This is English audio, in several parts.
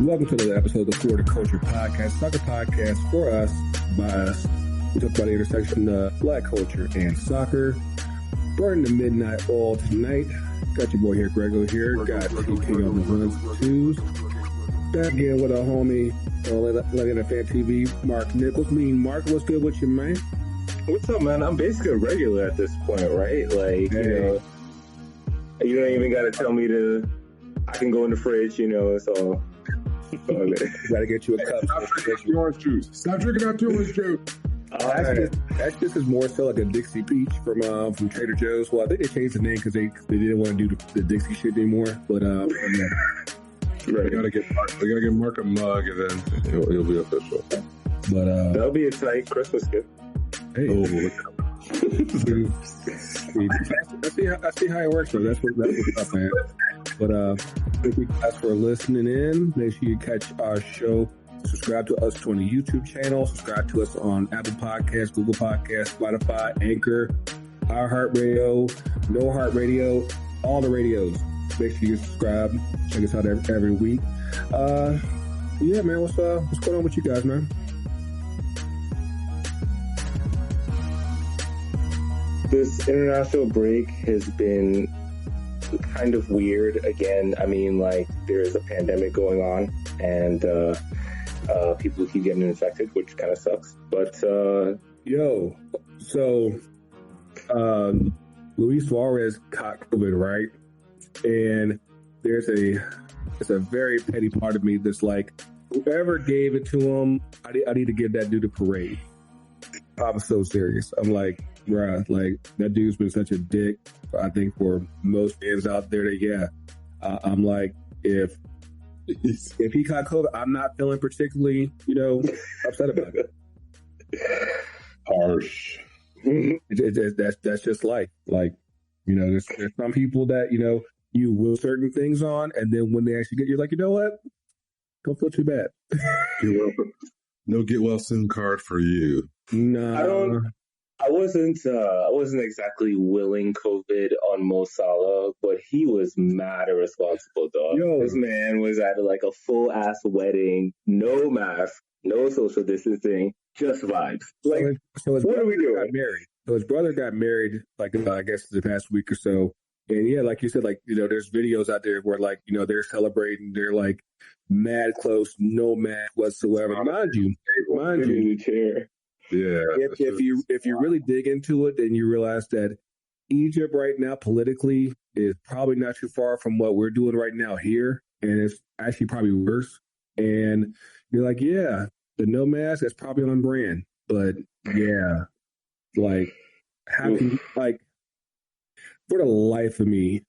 Welcome to another episode of the Florida Culture Podcast, soccer podcast for us, by us. We talk about the intersection of black culture and soccer. Burning the midnight oil tonight. Got your boy here, Greggo here. Got TK on the ones and twos. Back again with our homie, Letting Fan TV, Marc Nicholls. Marc, what's good with you, man? What's up, man? I'm basically a regular at this point, right? Like, hey. You don't even got to tell me I can go in the fridge, it's all. Gotta get you a cup. Stop drinking out orange juice. Stop drinking out orange juice. That's just more so like a Dixie Peach from Trader Joe's. Well, I think they changed the name because they didn't want to do the Dixie shit anymore. But yeah. Right. We gotta get Marc a mug, and then he'll be official. But that'll be a tight Christmas gift. Hey, I see how it works. So that's what's up, man. But thank you guys for listening in. Make sure you catch our show. Subscribe to us on the YouTube channel. Subscribe to us on Apple Podcasts, Google Podcasts, Spotify, Anchor, iHeartRadio, No Heart Radio, all the radios. Make sure you subscribe. Check us out every week. Yeah, man. What's going on with you guys, man? This international break has been kind of weird. Again, I mean, like, there is a pandemic going on, and people keep getting infected, which kind of sucks. But Luis Suarez caught COVID, right? And it's a very petty part of me that's like, whoever gave it to him, I need to give that dude a parade. I'm so serious. I'm like, bruh, like, that dude's been such a dick, I think, for most fans out there. I'm like, if he caught COVID, I'm not feeling particularly, upset about it. Harsh. That's just life. Like, there's some people that, you will certain things on, and then when they actually get, you're like, you know what? Don't feel too bad. No get well soon card for you. No. I wasn't exactly willing COVID on Mo Salah, but he was mad irresponsible, dog. This man was at like a full ass wedding, no mask, no social distancing, just vibes. Like, so what are we doing? Got married. So his brother got married, like, I guess the past week or so. And yeah, like you said, like, there's videos out there where, like, they're celebrating, they're like mad close, no mask whatsoever. Mind you. Chair. Yeah. If you really dig into it, then you realize that Egypt right now politically is probably not too far from what we're doing right now here, and it's actually probably worse. And you're like, yeah, the no mask, that's probably on brand, but yeah, like, how can like, for the life of me,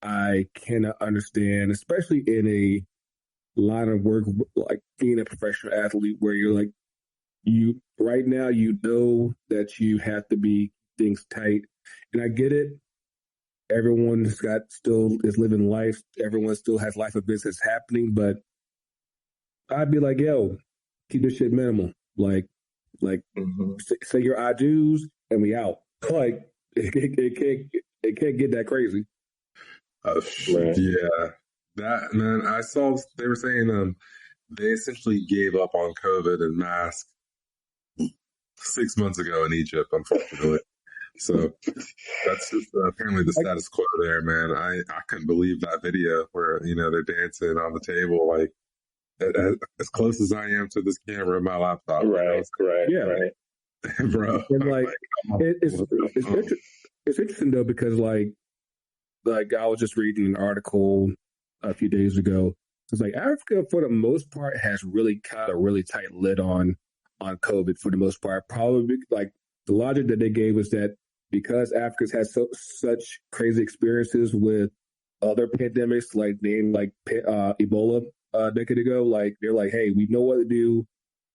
I cannot understand, especially in a line of work like being a professional athlete, where you're like, right now, that you have to be things tight. And I get it. Everyone still is living life. Everyone still has life events that's happening. But I'd be like, yo, keep this shit minimal. Like, say your I do's and we out. Like, it can't get that crazy. Yeah. That, man, I saw they were saying they essentially gave up on COVID and masks 6 months ago in Egypt, unfortunately. So that's just apparently the status quo there, man. I couldn't believe that video where, they're dancing on the table, like, as close as I am to this camera in my laptop. Right. Yeah. Right. Bro. And like, it's interesting though, because like I was just reading an article a few days ago. It's like Africa, for the most part, has really got a really tight lid on COVID for the most part. Probably, like, the logic that they gave was that because Africa's had such crazy experiences with other pandemics, like Ebola a decade ago, like, they're like, hey, we know what to do.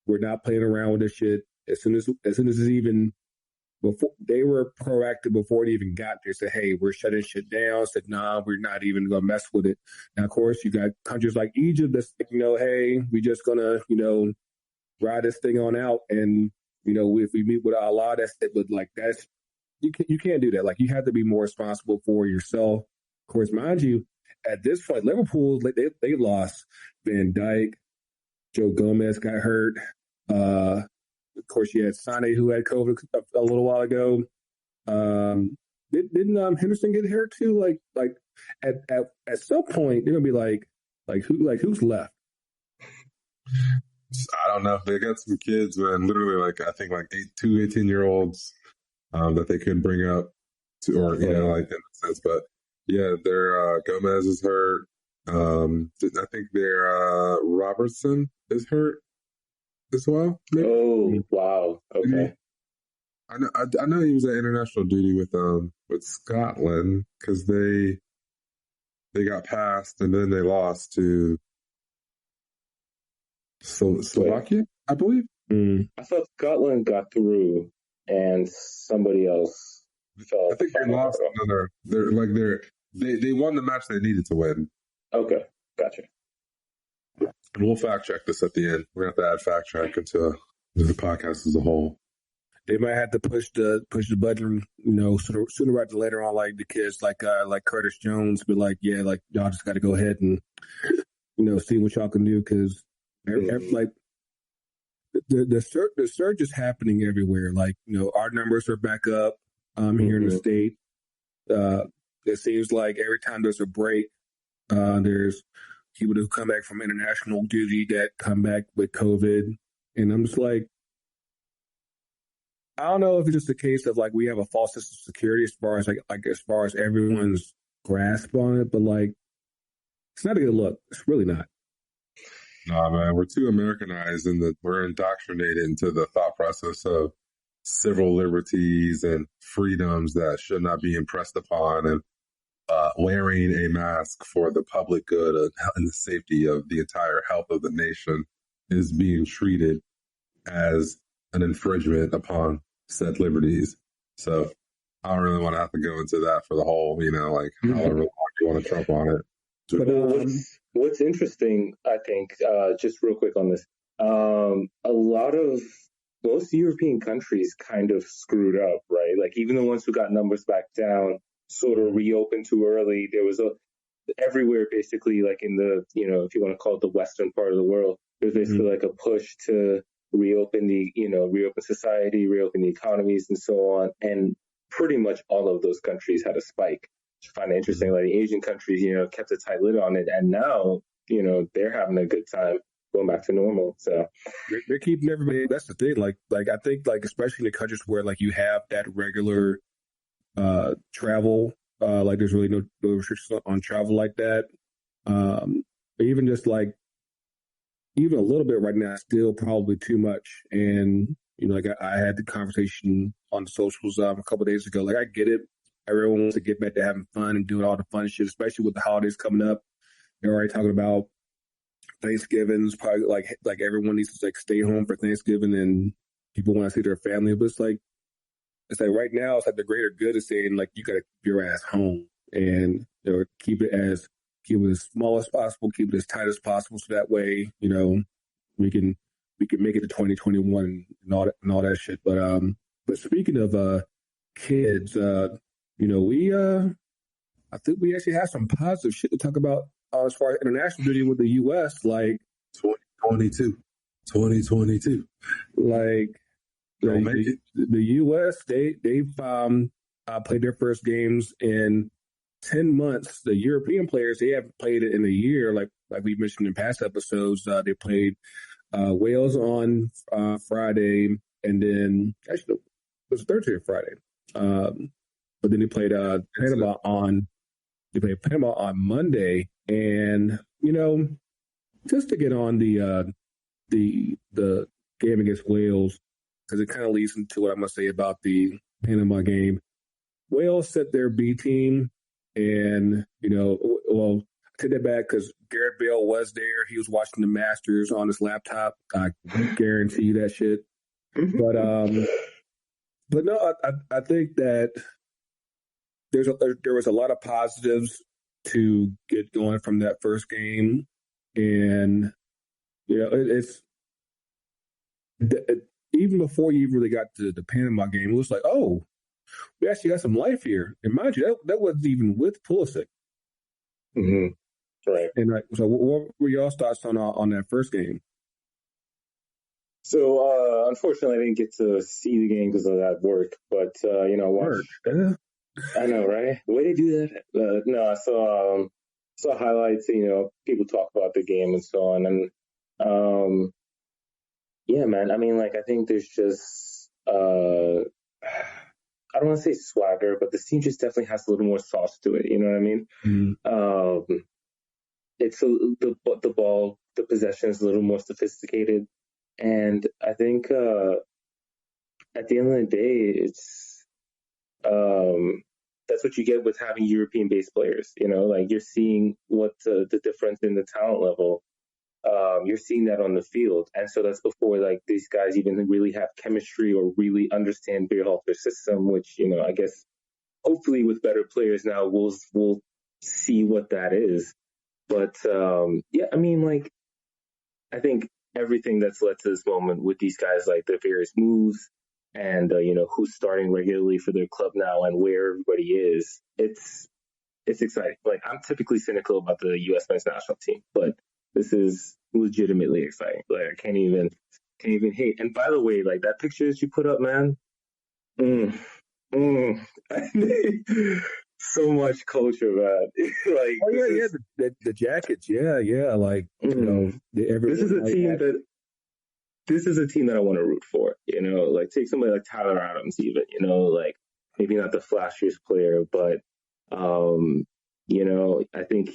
We're not playing around with this shit. As soon as it's even before, they were proactive before it even got there. Said, hey, we're shutting shit down. Said, nah, we're not even gonna mess with it. Now, of course, you got countries like Egypt that's like, hey, we just gonna, ride this thing on out, and if we meet with Allah, that's it. But like, that's you can't do that. Like, you have to be more responsible for yourself. Of course, mind you, at this point, Liverpool, they lost Van Dijk, Joe Gomez got hurt. Of course, you had Sane, who had COVID a little while ago. Didn't Henderson get hurt too? Like at some point they're gonna be who's left? I don't know. They got some kids, man. Literally, I think 18-year-olds that they could bring up to, or in a sense. But yeah, their Gomez is hurt. I think their Robertson is hurt as well. Maybe? Oh wow! Okay. I know he was at international duty with Scotland because they got passed and then they lost to Slovakia, I believe. I thought Scotland got through and somebody else fell. I think they lost another. They won the match they needed to win. Okay, gotcha. And we'll fact check this at the end. We're gonna have to add fact check into the podcast as a whole. They might have to push the button, sooner rather than later on, like the kids, like Curtis Jones, be like, yeah, like y'all just got to go ahead and, see what y'all can do because, like, the surge is happening everywhere. Like, our numbers are back up here in the state. It seems like every time there's a break, there's people who come back from international duty that come back with COVID, and I'm just like, I don't know if it's just a case of like we have a false sense of security as far as everyone's grasp on it, but like it's not a good look. It's really not. Nah, man, we're too Americanized and we're indoctrinated into the thought process of civil liberties and freedoms that should not be impressed upon, and wearing a mask for the public good and the safety of the entire health of the nation is being treated as an infringement upon said liberties. So I don't really want to have to go into that for the whole, however long you want to trump on it. But what's interesting, I think, just real quick on this, most European countries kind of screwed up, right? Like even the ones who got numbers back down sort of reopened too early. There was everywhere basically, like in the, if you want to call it the Western part of the world, there's basically like a push to reopen reopen society, reopen the economies and so on. And pretty much all of those countries had a spike. I find it interesting. Like the Asian countries, kept a tight lid on it. And now, they're having a good time going back to normal. So they're keeping everybody. That's the thing. Like I think especially in the countries where like you have that regular travel, like there's really no restrictions on travel like that. Even just like, even a little bit right now, still probably too much. And, I had the conversation on the socials a couple of days ago. Like, I get it. Everyone wants to get back to having fun and doing all the fun shit, especially with the holidays coming up. They're already talking about Thanksgiving's probably like everyone needs to stay home for Thanksgiving and people want to see their family. But it's like right now, it's like the greater good is saying like, you got to keep your ass home and keep it as small as possible, keep it as tight as possible, so that way, we can make it to 2021 and all that shit. But speaking of kids, I think we actually have some positive shit to talk about as far as international duty with the U.S. Like 2022. Like the U.S. They've played their first games in 10 months. The European players, they haven't played it in a year. Like we mentioned in past episodes, they played Wales on Friday, and then actually it was Thursday or Friday. But then they played Panama on Monday, and just to get on the game against Wales, because it kind of leads into what I'm gonna say about the Panama game. Wales set their B team. And, well, I take that back because Garrett Bale was there. He was watching the Masters on his laptop. I guarantee you that shit. But no, I think that there was a lot of positives to get going from that first game. And, even before you really got to the Panama game, it was like, oh, we actually got some life here. And mind you, that wasn't even with Pulisic. Mm-hmm. Right. And so what were y'all's thoughts on that first game? So, unfortunately, I didn't get to see the game because of that work. But watch. I know, right? Way to do that. No, I saw highlights. People talk about the game and so on, and yeah, man. I mean, like, I think there's just I don't want to say swagger, but the team just definitely has a little more sauce to it. You know what I mean? Mm-hmm. It's the ball, the possession is a little more sophisticated, and I think at the end of the day, it's that's what you get with having European-based players. Like you're seeing what the difference in the talent level. You're seeing that on the field, and so that's before like these guys even really have chemistry or really understand Beerhalter's system. Which I guess hopefully with better players now we'll see what that is. But yeah, I mean, like I think everything that's led to this moment with these guys, like the various moves and who's starting regularly for their club now and where everybody is, it's exciting. Like I'm typically cynical about the U.S. men's national team, but this is legitimately exciting. Like I can't even hate. And by the way, like that picture that you put up, man, so much culture, man. Like the jackets, like this is a team this is a team that I want to root for. Like take somebody like Tyler Adams, even. Like maybe not the flashiest player, but I think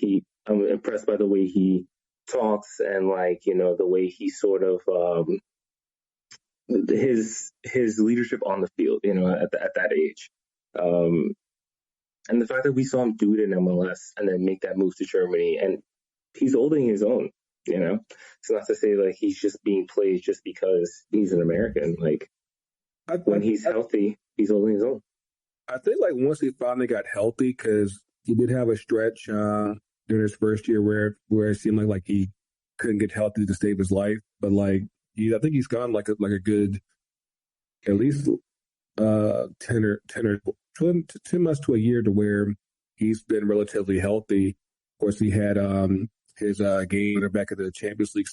I'm impressed by the way he talks and like the way he sort of his leadership on the field at that age, and the fact that we saw him do it in MLS and then make that move to Germany, and he's holding his own. It's not to say like he's just being played just because he's an American. Like when he's healthy, he's holding his own. I think like once he finally got healthy, because he did have a stretch during his first year where it seemed like he couldn't get healthy to save his life. But like I think he's gone like a good at least 10 months to a year to where he's been relatively healthy. Of course, he had his game back at the Champions League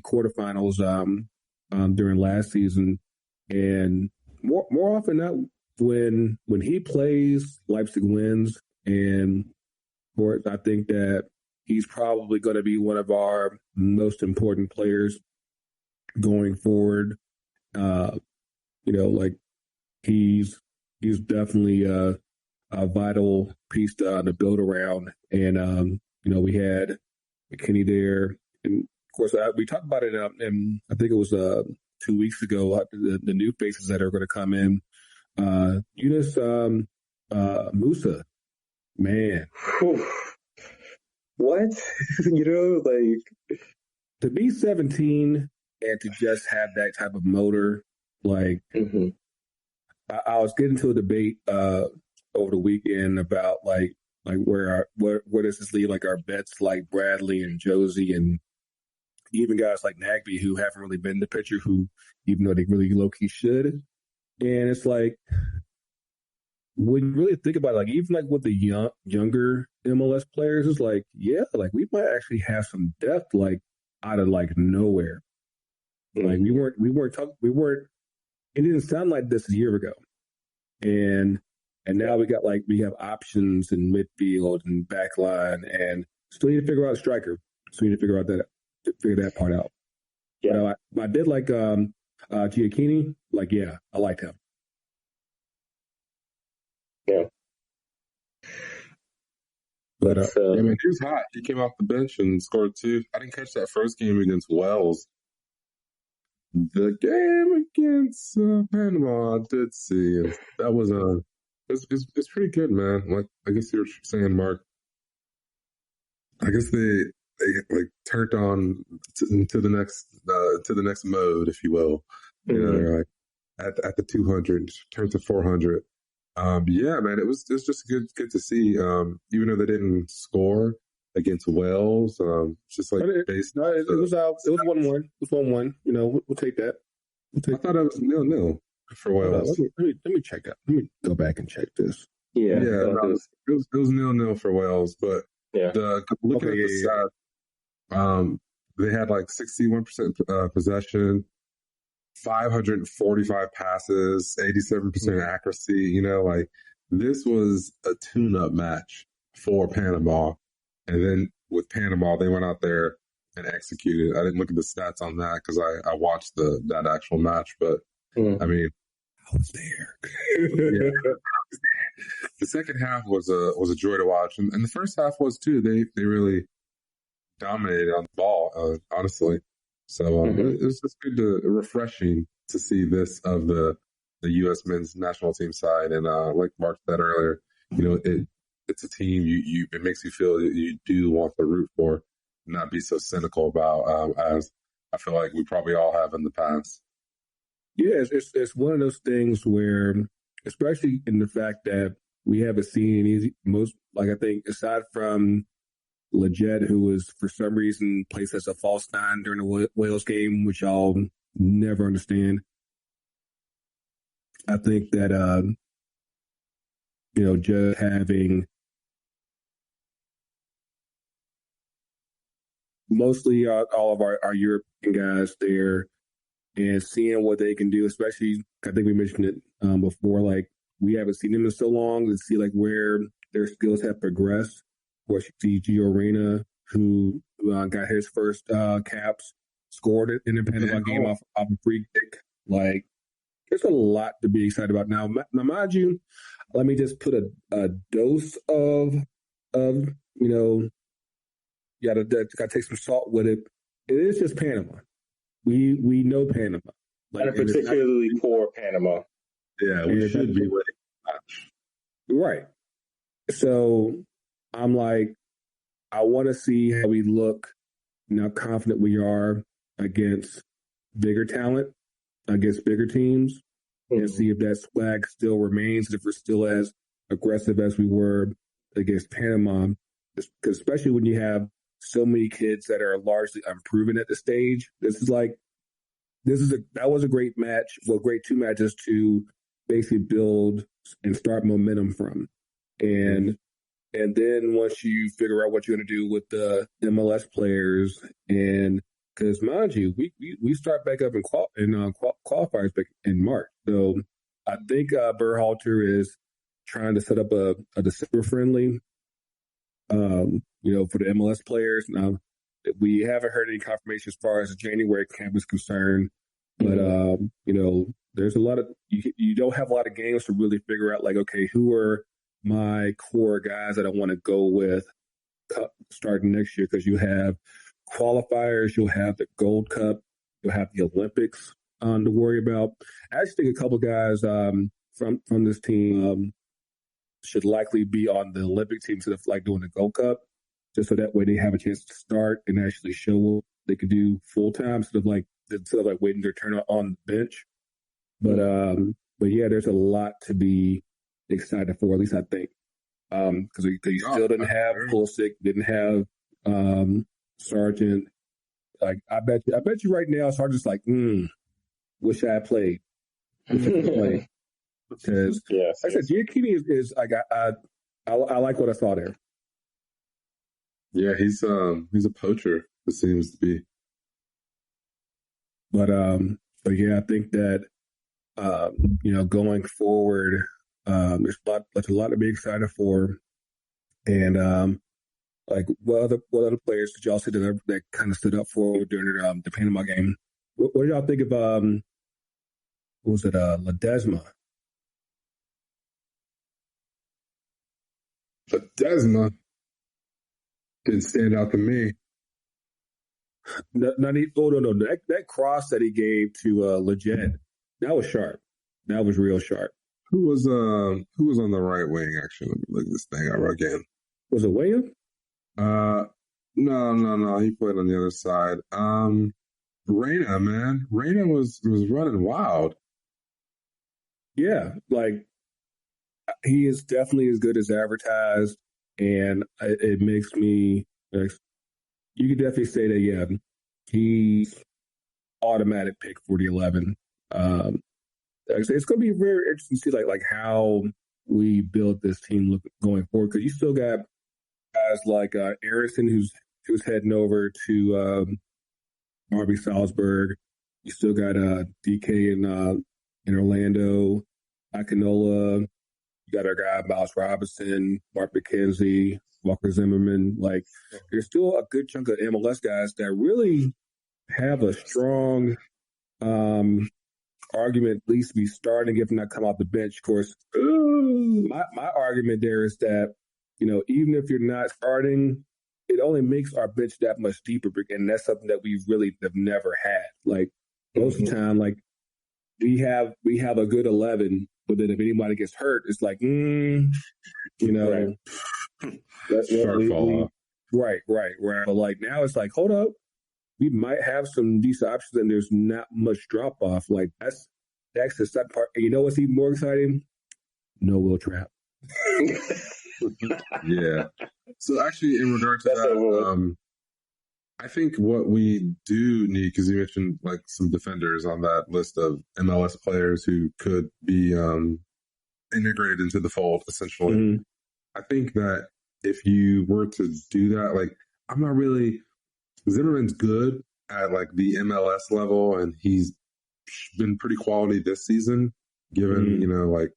quarterfinals during last season, and more often than not, when he plays, Leipzig wins, and of course, I think that he's probably going to be one of our most important players going forward. Like he's definitely a vital piece to build around, and we had McKinney there, and of course we talked about it, and I think it was 2 weeks ago. The new faces that are going to come in, Yunus Musa, man, what like to be 17 and to just have that type of motor, like I was getting to a debate over the weekend about like where does this leave like our vets like Bradley and Josie and even guys like Nagby who haven't really been the picture, who even though they really low key should. And it's like when you really think about it, like even like with the younger MLS players, it's like like we might actually have some depth like out of like nowhere. Like we weren't. It didn't sound like this a year ago, and now we have options in midfield and backline, and still need to figure out a striker. So we need to figure that part out. Yeah, I did like Giacchini. Like, I liked him. Yeah. But he was hot. He came off the bench and scored 2. I didn't catch that first game against Wales. The game against Panama, I did see. That was it's pretty good, man. Like I guess you were saying, Marc. I guess they like turned on to the next mode, if you will. Like at the 200, turned to 400. Yeah, man, it was just good to see. Even though they didn't score against Wales, just like it was 1-1. It was 1-1. We'll take that. I thought it was 0-0 for Wales. Let me check that. Let me go back and check this. Yeah. It was 0-0 for Wales, but looking at the side, they had like 61% possession, 545 passes, 87% accuracy. You know, like this was a tune-up match for Panama. And then with Panama, they went out there and executed. I didn't look at the stats on that because I watched that actual match, but I mean, I was there. Yeah. The second half was a joy to watch, and the first half was too. They really dominated on the ball, honestly. So it was just refreshing to see this of the U.S. men's national team side, and like Marc said earlier, you know, it's a team it makes you feel that you do want to root for, not be so cynical about, as I feel like we probably all have in the past. Yeah, it's one of those things where, especially in the fact that we haven't seen most, like I think, aside from Leggett, who was for some reason placed as a false nine during the Wales game, which I'll never understand. I think that you know, just having mostly all of our European guys there and seeing what they can do, especially, I think we mentioned it before, like we haven't seen them in so long, to see like where their skills have progressed. Of course, you see Gio Reyna, who got his first caps, scored it in the Panama game off a free kick. Like, there's a lot to be excited about. Now, mind you, let me just put a dose of you know, you gotta take some salt with it. It is just Panama. We know Panama. Like, and a particularly poor Panama. Yeah, we should be winning. Right. So I'm like, I want to see how we look and how confident we are against bigger talent, against bigger teams, and see if that swag still remains, if we're still as aggressive as we were against Panama. Because especially when you have so many kids that are largely unproven at the stage, that was a great match. Well, great two matches to basically build and start momentum from. And then once you figure out what you're going to do with the MLS players, and because mind you, we start back up in qualifiers back in March. So I think Berhalter is trying to set up a December friendly, you know, for the MLS players. Now, we haven't heard any confirmation as far as the January camp is concerned, but you know, there's a lot of you don't have a lot of games to really figure out, like, okay, who are my core guys that I want to go with starting next year, because you have qualifiers, you'll have the Gold Cup, you'll have the Olympics to worry about. I actually think a couple guys from this team should likely be on the Olympic team instead of like doing the Gold Cup, just so that way they have a chance to start and actually show what they can do full time instead of like waiting their turn on the bench. But yeah, there's a lot to be excited for, at least I think, because you still didn't have Pulisic, didn't have Sargent. Like, I bet you right now, Sargent's like, wish I had played. Because like I said, Giacchini is like, I like what I saw there. Yeah, he's a poacher, it seems to be. But yeah, I think that you know, going forward, there's a lot to be excited for. And like, what other players did y'all see that kind of stood up for during the Panama game? What did y'all think of what was it, Ledesma? Ledesma didn't stand out to me. No. That cross that he gave to Leggett, that was sharp. That was real sharp. Who was on the right wing? Actually, let me look this thing up again. Was it William? No. He played on the other side. Reyna, man. Reyna was running wild. Yeah, like, he is definitely as good as advertised, and it makes me. You could definitely say that, yeah, he's automatic pick for the 11. It's going to be very interesting to see like how we build this team going forward, because you still got guys like Aronson who's heading over to RB Salzburg. You still got DK in Orlando, Akinola. You got our guy Miles Robinson, Mark McKenzie, Walker Zimmerman. Like, there's still a good chunk of MLS guys that really have a strong argument, at least be starting if not come off the bench. Of course, my argument there is that, even if you're not starting, it only makes our bench that much deeper, and that's something that we really have never had. Like, most of the time, like, we have a good 11, but then if anybody gets hurt, it's like, Right. Right. But like now it's like, hold up, we might have some decent options and there's not much drop off. Like that's the sad part. And you know what's even more exciting? No Will Trapp. Yeah. So actually, in regard to that, I think what we do need, because you mentioned like some defenders on that list of MLS players who could be integrated into the fold, essentially. Mm-hmm. I think that if you were to do that, like, I'm not really, Zimmerman's good at like the MLS level, and he's been pretty quality this season, given, like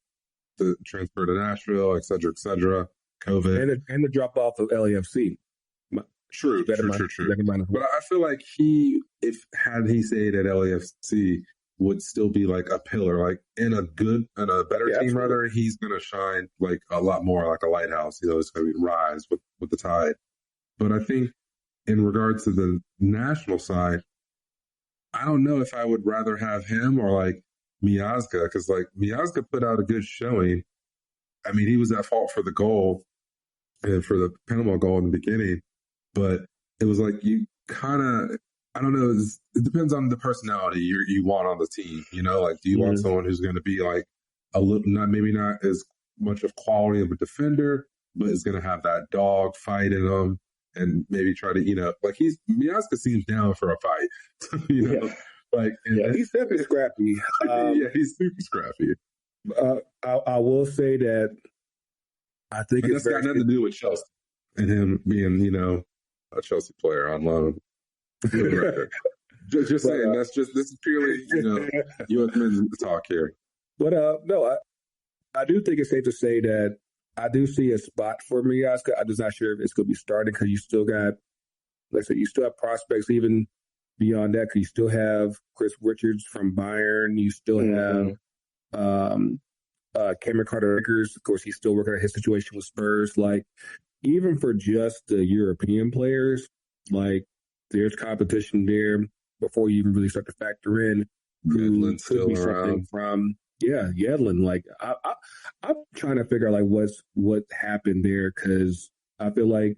the transfer to Nashville, et cetera, COVID. And the drop off of LAFC. True. But I feel like had he stayed at LAFC, would still be like a pillar, like in a better team, absolutely. Rather, he's going to shine like a lot more like a lighthouse. It's going to rise with the tide. But I think in regards to the national side, I don't know if I would rather have him or like Miazga, because like Miazga put out a good showing. I mean, he was at fault for the goal and for the Panama goal in the beginning. But it was like you kind of, I don't know, it depends on the personality you want on the team. Like, do you want someone who's going to be like a little, maybe not as much of quality of a defender, but is going to have that dog fight in him and maybe try to, like Miazga seems down for a fight, Yeah. Like, he's definitely scrappy. Yeah, he's super scrappy. I will say that I think that's got nothing to do with Chelsea and him being, a Chelsea player on loan. just saying, this is purely, USMNT talk here. But no, I do think it's safe to say that I do see a spot for Miazga. I'm just not sure if it's going to be starting because you still got, like I said, you still have prospects even beyond that. Because you still have Chris Richards from Bayern. You still have Cameron Carter-Vickers. Of course, he's still working on his situation with Spurs. Like, even for just the European players, like, there's competition there before you even really start to factor in who could be something from, Yedlin. Like, I'm trying to figure out, like, what happened there, because I feel like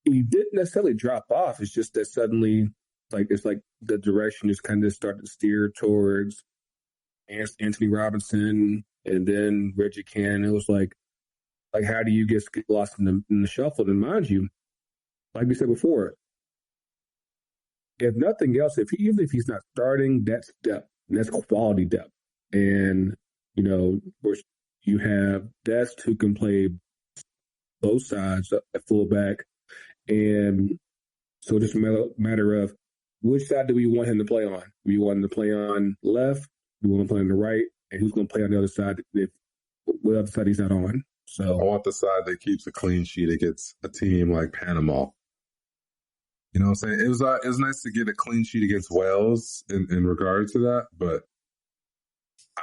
he didn't necessarily drop off. It's just that suddenly, like, it's like the direction is kind of started to steer towards Anthony Robinson and then Reggie Cannon. It was like, how do you get lost in the shuffle? And mind you, like we said before, if nothing else, even if he's not starting, that's depth. That's quality depth. And, of course, you have Dest who can play both sides at fullback. And so it's just a matter of which side do we want him to play on? Do we want him to play on left? Do we want him to play on the right? And who's going to play on the other side what other side he's not on? So I want the side that keeps a clean sheet against a team like Panama. You know what I'm saying? It was nice to get a clean sheet against Wales in regard to that, but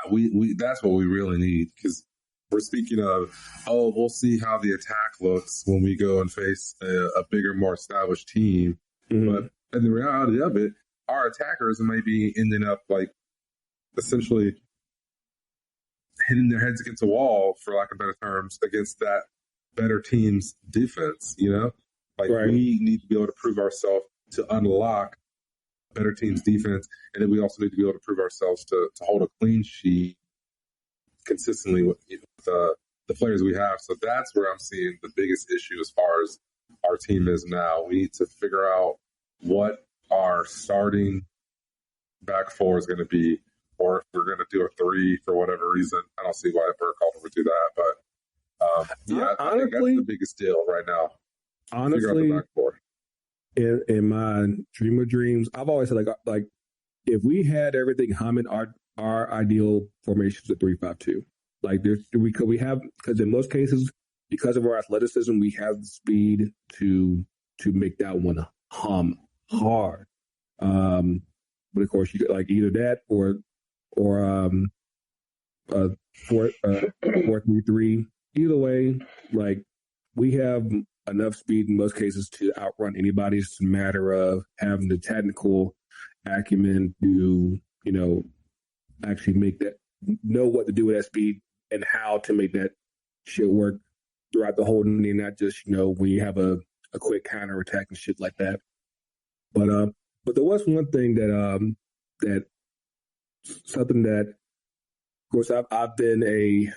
we that's what we really need, because we're speaking of, we'll see how the attack looks when we go and face a bigger, more established team. Mm-hmm. But in the reality of it, our attackers might be ending up like essentially hitting their heads against a wall, for lack of better terms, against that better team's defense, Like, right. We need to be able to prove ourselves to unlock better team's defense, and then we also need to be able to prove ourselves to hold a clean sheet consistently with the players we have. So that's where I'm seeing the biggest issue as far as our team is now. We need to figure out what our starting back four is going to be, or if we're going to do a three for whatever reason. I don't see why Burkhalter would do that, but honestly, I think that's the biggest deal right now. Honestly, in my dream of dreams, I've always said like if we had everything humming, our ideal formation is a 3-5-2. Like we have, because in most cases, because of our athleticism, we have the speed to make that one hum hard. But of course, you get like either that or 4-3-3. Either way, like we have enough speed in most cases to outrun anybody. It's a matter of having the technical acumen to, actually know what to do with that speed and how to make that shit work throughout the whole inning, not just, when you have a quick counter attack and shit like that. But there was one thing that something that, of course, I've been a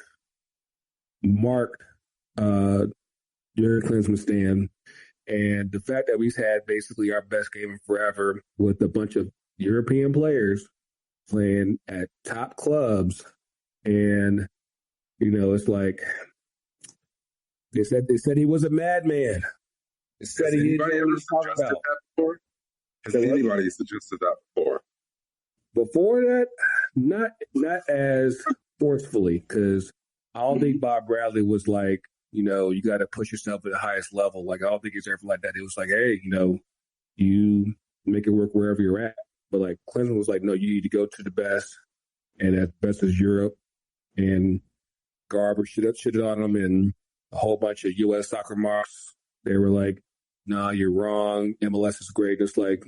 Marc Jurgen Klinsmann stan, and the fact that we've had basically our best game in forever with a bunch of European players playing at top clubs, and it's like they said he was a madman. They said he didn't know what he was talking about. Has anybody suggested that before? Before that, not as forcefully, because I don't think Bob Bradley was like, you got to push yourself at the highest level. Like, I don't think it's ever like that. It was like, hey, you make it work wherever you're at. But like Clinton was like, no, you need to go to the best, and as best as Europe. And Garber shitted on them, and a whole bunch of U.S. soccer marks. They were like, nah, you're wrong. MLS is great. It's like,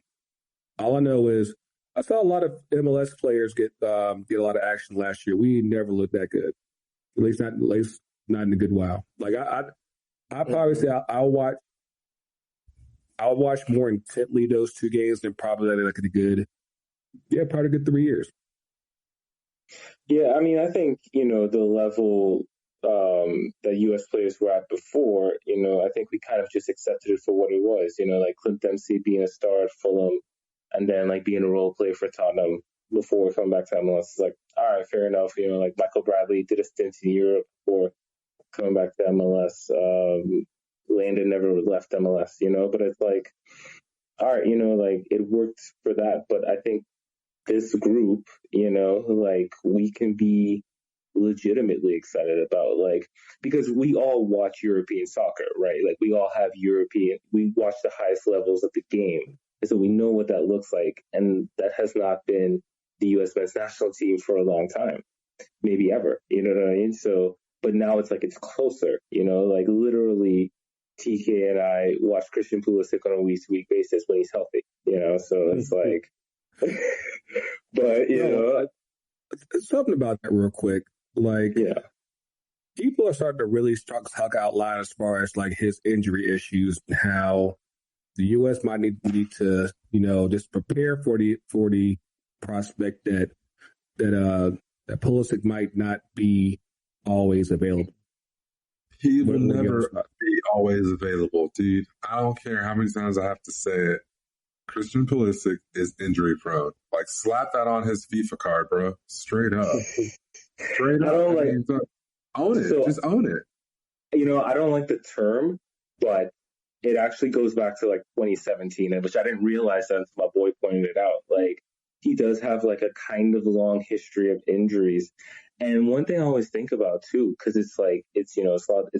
all I know is I saw a lot of MLS players get a lot of action last year. We never looked that good. At least not in a good while. Like I probably say I'll watch more intently those two games than probably like a good 3 years. Yeah, I mean, I think, the level that U.S. players were at before, I think we kind of just accepted it for what it was, like Clint Dempsey being a star at Fulham and then like being a role player for Tottenham before coming back to MLS. It's like, all right, fair enough. Like Michael Bradley did a stint in Europe before coming back to MLS. Landon never left MLS, but it's like, all right, like it worked for that. But I think this group, like we can be legitimately excited about, like, because we all watch European soccer, right? Like we all have we watch the highest levels of the game. And so we know what that looks like. And that has not been the U.S. men's national team for a long time, maybe ever, you know what I mean? So, but now it's like it's closer, like literally TK and I watch Christian Pulisic on a week-to-week basis when he's healthy, so it's like, but, something about that real quick. Like, yeah, people are starting to really talk out loud as far as like his injury issues, how the U.S. might need to, just prepare for the prospect that Pulisic might not be always available. He will never be always available, dude. I don't care how many times I have to say it. Christian Pulisic is injury prone. Like, slap that on his FIFA card, bro. Straight up. Straight up. Own it. Just own it. I don't like the term, but it actually goes back to like 2017, which I didn't realize that until my boy pointed it out. Like, he does have like a kind of long history of injuries. And one thing I always think about too, because it's like, it's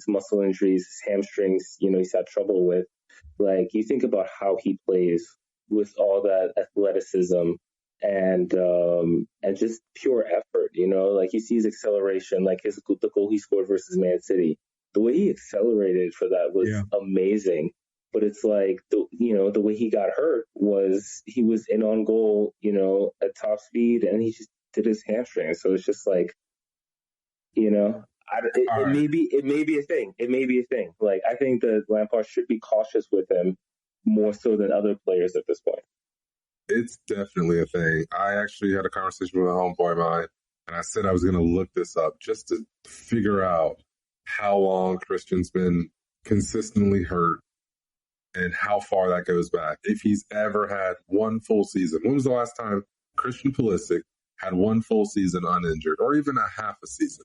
muscle injuries, his hamstrings, he's had trouble with. Like, you think about how he plays with all that athleticism and just pure effort, like you see his acceleration, like the goal he scored versus Man City. The way he accelerated for that was amazing. But it's like, the way he got hurt was he was in on goal, at top speed, and he just did his hamstring. So it's just like, it may be a thing. It may be a thing. Like, I think that Lampard should be cautious with him more so than other players at this point. It's definitely a thing. I actually had a conversation with a homeboy of mine, and I said I was going to look this up just to figure out how long Christian's been consistently hurt and how far that goes back. If he's ever had one full season. When was the last time Christian Pulisic had one full season uninjured, or even a half a season?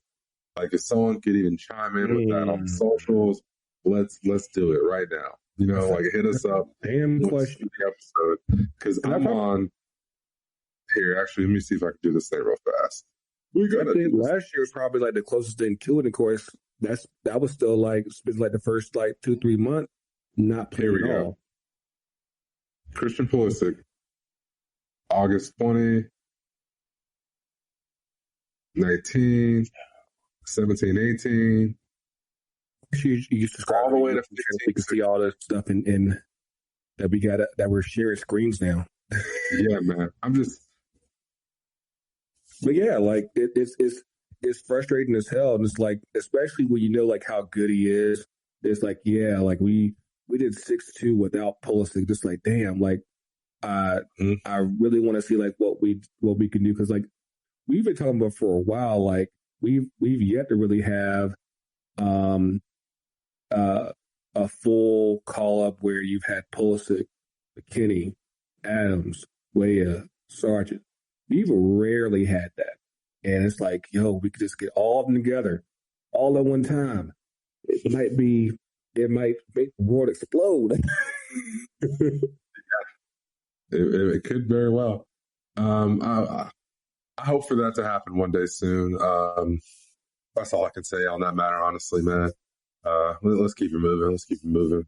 Like, if someone could even chime in with that on socials, let's do it right now. Like hit us up. Damn question. The episode, because I'm on here. Actually, let me see if I can do this thing real fast. I think last year was probably like the closest thing to it. Of course, that was still like it's been like the first like 2-3 months not playing at all. Christian Pulisic, August 20, 19, 17, 18. You subscribe all the way to 15. You can see all the stuff in that we got that we're sharing screens now. Yeah, man. But yeah, like it's frustrating as hell, and it's like especially when you know like how good he is. It's like like we did 6-2 without Pulisic. Just like damn, like I really want to see like what we can do because like we've been talking about for a while. Like we've yet to really have a full call up where you've had Pulisic, McKinney, Adams, Weah, Sargent. We've rarely had that. And it's like, we could just get all of them together all at one time. It might make the world explode. It could very well. I hope for that to happen one day soon. That's all I can say on that matter, honestly, man. Let's keep it moving.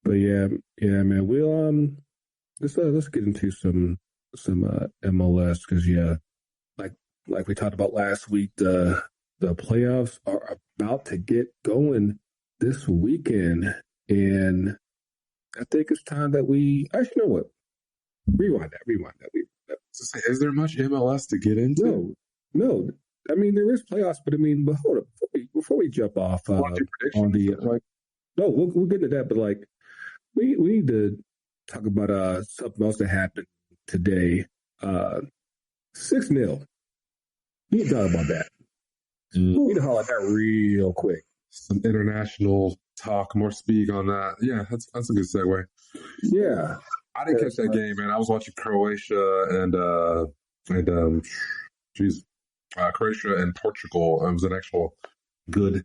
But yeah, man. We'll let's get into some MLS because like we talked about last week, the playoffs are about to get going this weekend, and I think it's time that we actually know what. Rewind that. Is there much MLS to get into? No. I mean, there is playoffs, but hold up before we jump off on the no, we'll get to that. But like, we need to talk about something else that happened today. 6-0. We need to talk about that. We need to highlight that real quick. Some international talk, more speak on that. Yeah, that's a good segue. Yeah. I didn't catch that game, man. I was watching Croatia and Croatia and Portugal. It was an actual good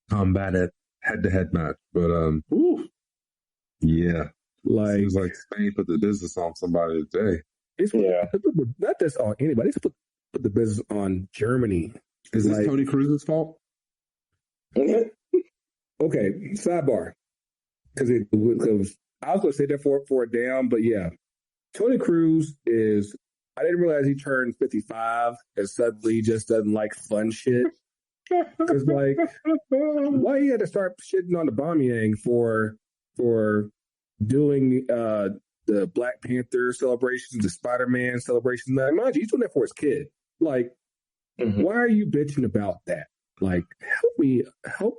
combated head-to-head match. But yeah, seems like Spain put the business on somebody today. Not just on anybody. It's put the business on Germany. Is this Tony Cruz's fault? Okay, sidebar. Because I was going to say that for a down, but yeah. Tony Cruz is, I didn't realize he turned 55 and suddenly just doesn't like fun shit. Because, like, why he had to start shitting on the Aubameyang for doing the Black Panther celebrations, the Spider-Man celebrations. Now, mind you, he's doing that for his kid. Like, why are you bitching about that? Like,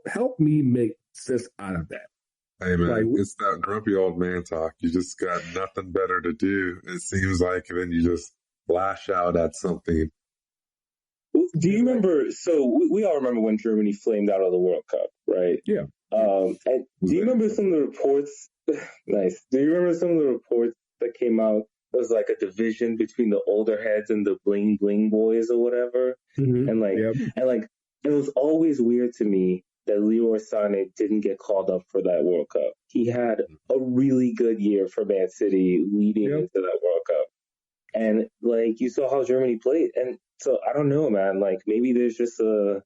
help me make sense out of that. Hey man, it's that grumpy old man talk. You just got nothing better to do. It seems like, and then you just lash out at something. Do you remember? So we all remember when Germany flamed out of the World Cup, right? Yeah. And do you remember some of the reports? Nice. Do you remember some of the reports that came out? It was like a division between the older heads and the bling bling boys or whatever. And it was always weird to me that Leroy Sané didn't get called up for that World Cup. He had a really good year for Man City leading into that World Cup. And, like, you saw how Germany played. And so, I don't know, man. Like, maybe there's some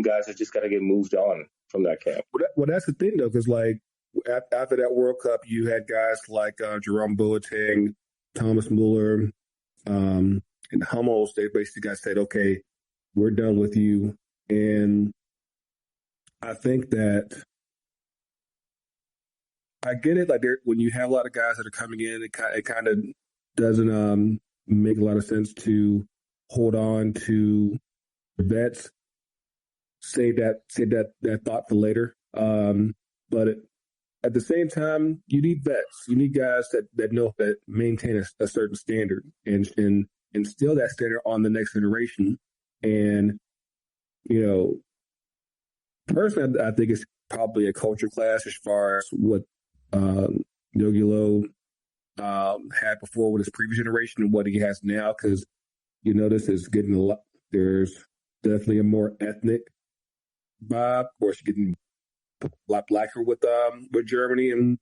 guys that just got to get moved on from that camp. Well, that's the thing, though, because, like, after that World Cup, you had guys like Jerome Boateng, Thomas Muller, and Hummels. They basically got said, okay, we're done with you. And I think that I get it. Like when you have a lot of guys that are coming in, it kind of doesn't make a lot of sense to hold on to the vets. Save that thought for later. But at the same time, you need vets. You need guys that know that maintain a certain standard and instill that standard on the next generation. And personally, I think it's probably a culture clash as far as what Yogi Low had before with his previous generation and what he has now, because this is getting a lot. There's definitely a more ethnic vibe. Of course, you're getting blacker with Germany, and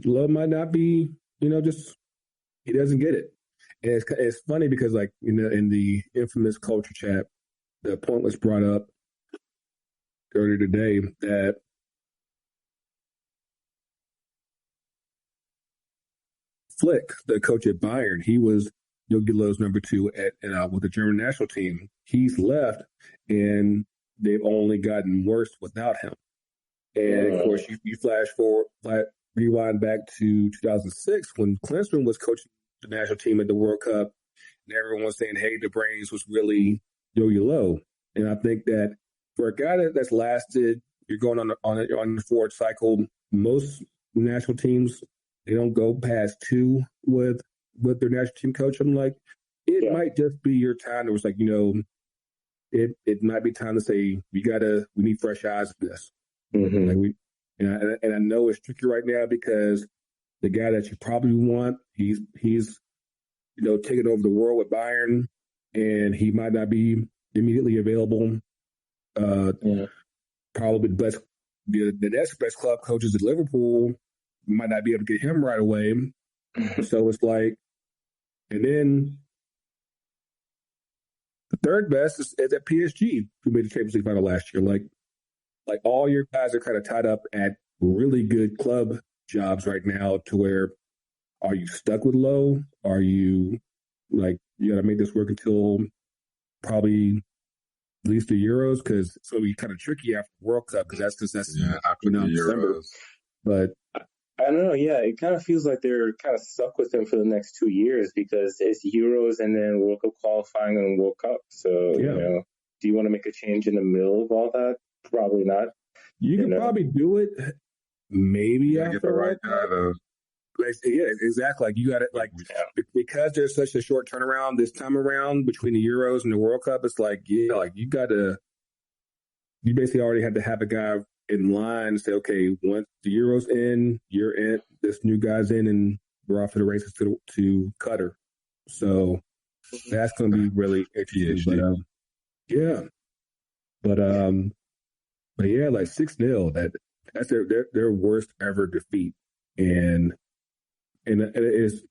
Love might not be, just he doesn't get it. And it's funny because like in the infamous culture chat, the point was brought up earlier today that Flick, the coach at Bayern, he was Jogi Löw's number 2 with the German national team. He's left, and they've only gotten worse without him. And of course, you rewind back to 2006 when Klinsmann was coaching the national team at the World Cup, and everyone was saying, "Hey, the brains was really Jogi Löw." And I think that for a guy that's lasted, you're going on the forward cycle. Most national teams, they don't go past 2 with their national team coach. I'm like, it might just be your time. It was like, it might be time to say we need fresh eyes in this. Mm-hmm. Like and I know it's tricky right now because the guy that you probably want, he's taking over the world with Bayern, and he might not be immediately available. Probably the next best club coaches at Liverpool might not be able to get him right away. So it's like, and then the third best is at PSG, who made the Champions League final last year. Like all your guys are kind of tied up at really good club jobs right now. To where, are you stuck with Low? Are you like, you got to make this work until probably at least the Euros? Because it's going to be kind of tricky after the World Cup, because that's after the December. Euros. But I don't know. Yeah, it kind of feels like they're kind of stuck with him for the next 2 years because it's Euros and then World Cup qualifying and World Cup. So, do you want to make a change in the middle of all that? Probably not. You can probably do it maybe after get the right guy, though. Yeah, exactly. Like you got it. Because there's such a short turnaround this time around between the Euros and the World Cup. It's like, you basically already have to have a guy in line and say, okay, once the Euros in, you're in. This new guy's in, and we're off to the races to Qatar. So that's going to be really interesting. But yeah, like 6-0. That's their worst ever defeat, and it's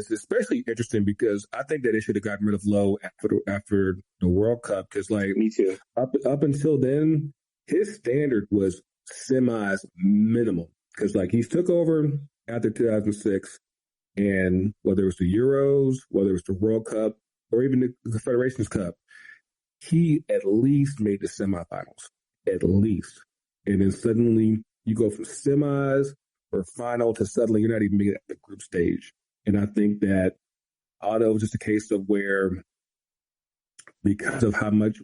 especially interesting because I think that they should have gotten rid of Lowe after the World Cup, because me too. Up until then, his standard was semis minimum, because like he's took over after 2006, and whether it was the Euros, whether it was the World Cup, or even the Federations Cup, he at least made the semifinals, at least, and then suddenly you go from semis or final to suddenly you're not even making it at the group stage. And I think that although it was just a case of where, because of how much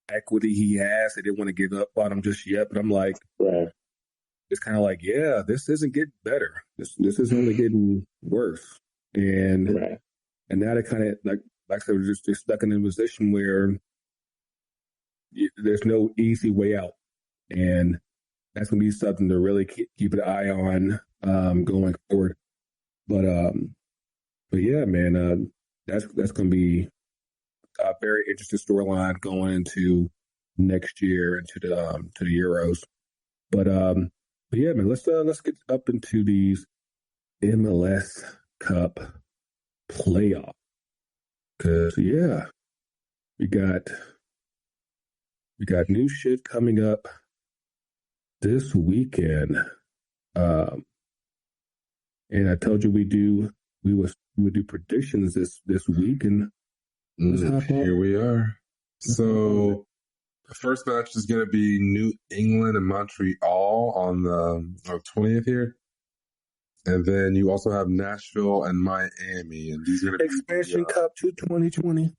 equity he has, they didn't want to give up on him just yet. But I'm like, it's kind of like, this isn't getting better. This is only getting worse. And now they kind of like I said, we're just stuck in a position where there's no easy way out, and that's going to be something to really keep an eye on going forward. But yeah, man, that's going to be a very interesting storyline going into next year, into the Euros. But yeah, man, let's get up into these MLS Cup playoffs, because we got new shit coming up this weekend. And I told you we would do predictions this week, and here we are. So the first match is going to be New England and Montreal on the 20th here. And then you also have Nashville and Miami, and these are going to be Expansion Cup to 2020.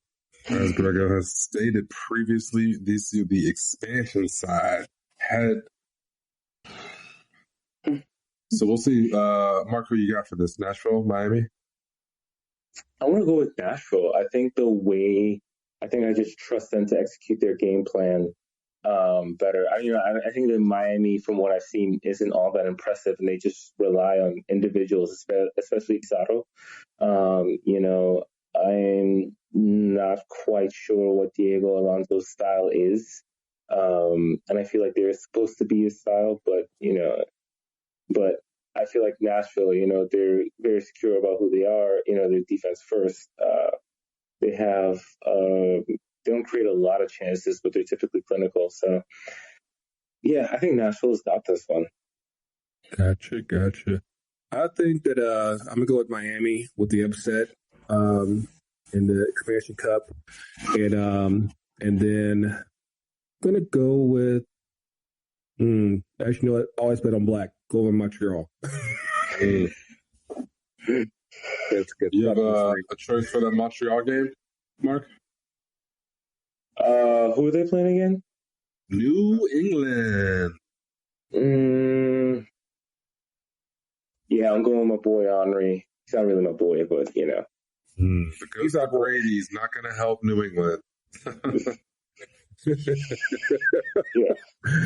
As Greggo has stated previously, these are the expansion side. So we'll see. Marc, who you got for this? Nashville, Miami? I want to go with Nashville. I think I just trust them to execute their game plan better. I think that Miami, from what I've seen, isn't all that impressive, and they just rely on individuals, especially Pizarro. I'm not quite sure what Diego Alonso's style is. And I feel like they're supposed to be his style, but I feel like Nashville, they're very secure about who they are. Their defense first. They have they don't create a lot of chances, but they're typically clinical. So yeah, I think Nashville's got this one. Gotcha. I think that I'm gonna go with Miami with the upset in the Expansion Cup, and then I'm gonna go with. Actually, you know what? Always bet on black. Go with Montreal. You have a choice for the Montreal game, Mark? Who are they playing again? New England. Yeah, I'm going with my boy Henry. He's not really my boy, but The ghost of Brady's not going to help New England.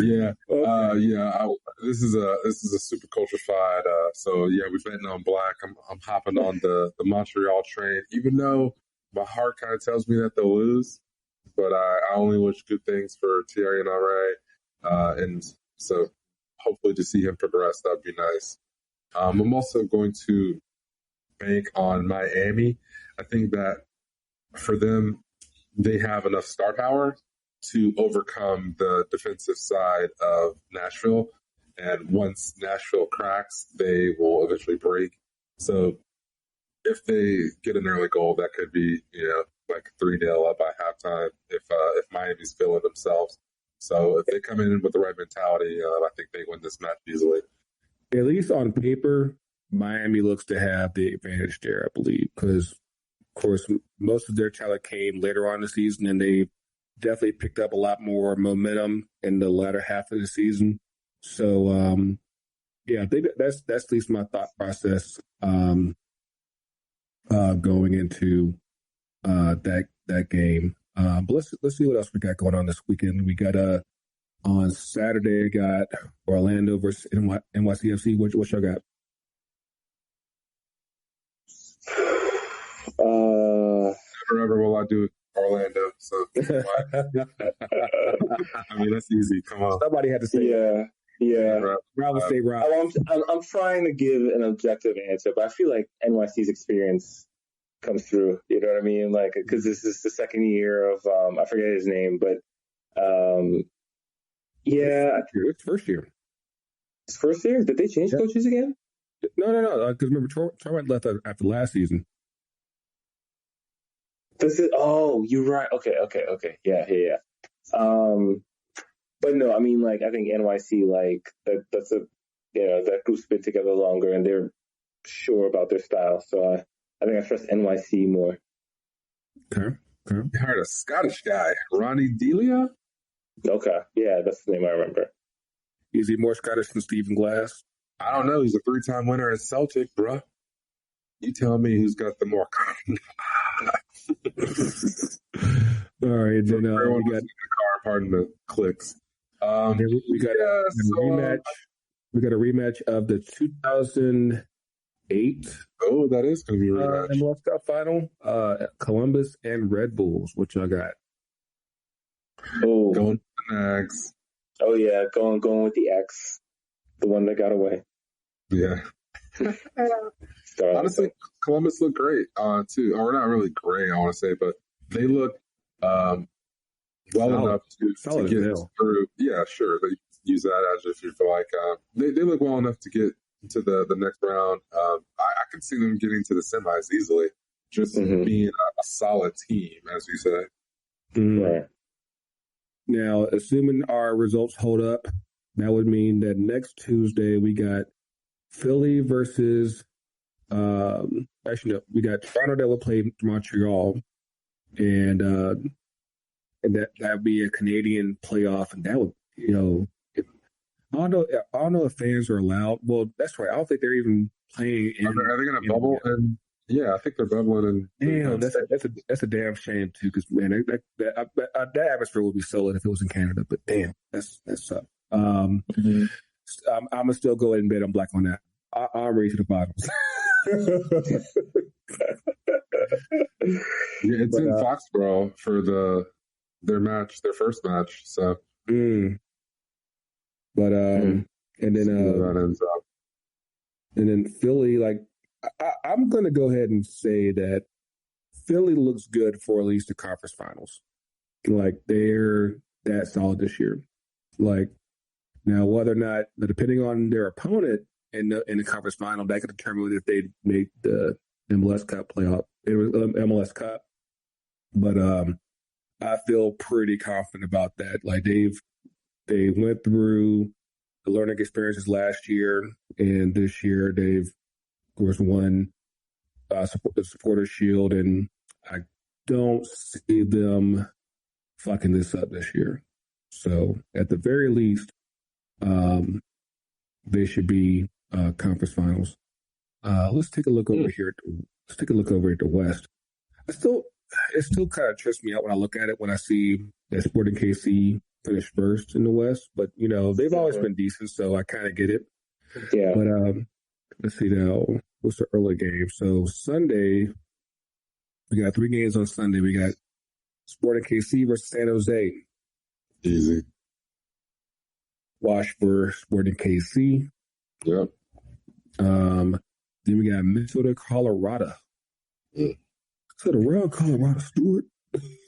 Yeah. This is a super culture fight. So yeah, we're betting on black. I'm hopping on the Montreal train, even though my heart kind of tells me that they'll lose. But I only wish good things for Thierry and Henry, and so hopefully to see him progress, that'd be nice. I'm also going to bank on Miami. I think that for them, they have enough star power to overcome the defensive side of Nashville. And once Nashville cracks, they will eventually break. So if they get an early goal, that could be, like 3-0 up by halftime if Miami's feeling themselves. So if they come in with the right mentality, I think they win this match easily. At least on paper, Miami looks to have the advantage there, I believe, because, of course, most of their talent came later on in the season, and they definitely picked up a lot more momentum in the latter half of the season. So, I think that's at least my thought process going into that game. But let's see what else we got going on this weekend. We got on Saturday, we got Orlando versus NYCFC. What y'all got? Never ever will I do Orlando. So I mean, that's easy. Come on, somebody had to say yeah. Rob will say Rob. I'm trying to give an objective answer, but I feel like NYC's experience comes through. You know what I mean? Like, because this is the second year of I forget his name, but it's first year. It's first year. Did they change coaches again? No. Because remember, Torrent left after last season. You're right. Okay. Yeah. But no, I mean, like, I think NYC, like, that's that group's been together longer and they're sure about their style. So I think I trust NYC more. Okay. You hired a Scottish guy, Ronnie Delia? Okay. Yeah, that's the name I remember. Is he more Scottish than Stephen Glass? I don't know. He's a 3-time winner at Celtic, bruh. You tell me who's got the more. All right, then we got the car. Pardon the clicks. We got a rematch. We got a rematch of the 2008. Oh, that is going to be a rematch. MLS Cup final. Columbus and Red Bulls. What y'all got? Oh, going with the Nags. Oh yeah, going with the X, the one that got away. Yeah. Honestly, Columbus looked great too. Or not really great, I want to say, but they look well enough to get through. Yeah, sure. They use that as if you feel like they look well enough to get to the next round. I could see them getting to the semis easily, just being a solid team, as you say. Right. Now, assuming our results hold up, that would mean that next Tuesday we got Philly versus we got Toronto that will play Montreal, and that'd be a Canadian playoff, and that would I don't know if fans are allowed. Well, that's right. I don't think they're even playing. Are they going to bubble? And yeah, I think they're bubbling. And that's a damn shame too, because man, that atmosphere would be solid if it was in Canada. But damn, that's tough. I'm gonna still go ahead and bet I'm black on that. I'll raise to the bottoms. Yeah, it's in Foxborough for their first match. So Mm. But and then Philly, like I'm gonna go ahead and say that Philly looks good for at least the conference finals. Like they're that solid this year. Like now, whether or not, depending on their opponent in the conference final, that could determine if they make the MLS Cup playoff. It was MLS Cup, but I feel pretty confident about that. Like they went through the learning experiences last year, and this year they've of course won the Supporter Shield, and I don't see them fucking this up this year. So at the very least, they should be conference finals. Let's take a look over here. Let's take a look over at the West. It still kind of trips me out when I look at it when I see that Sporting KC finished first in the West. But they've always been decent, so I kind of get it. Yeah. But let's see now. What's the early game? So Sunday, we got 3 games on Sunday. We got Sporting KC versus San Jose. Easy. Wash for Sporting KC. Yep. Then we got Minnesota, Colorado. So around Colorado, Stewart.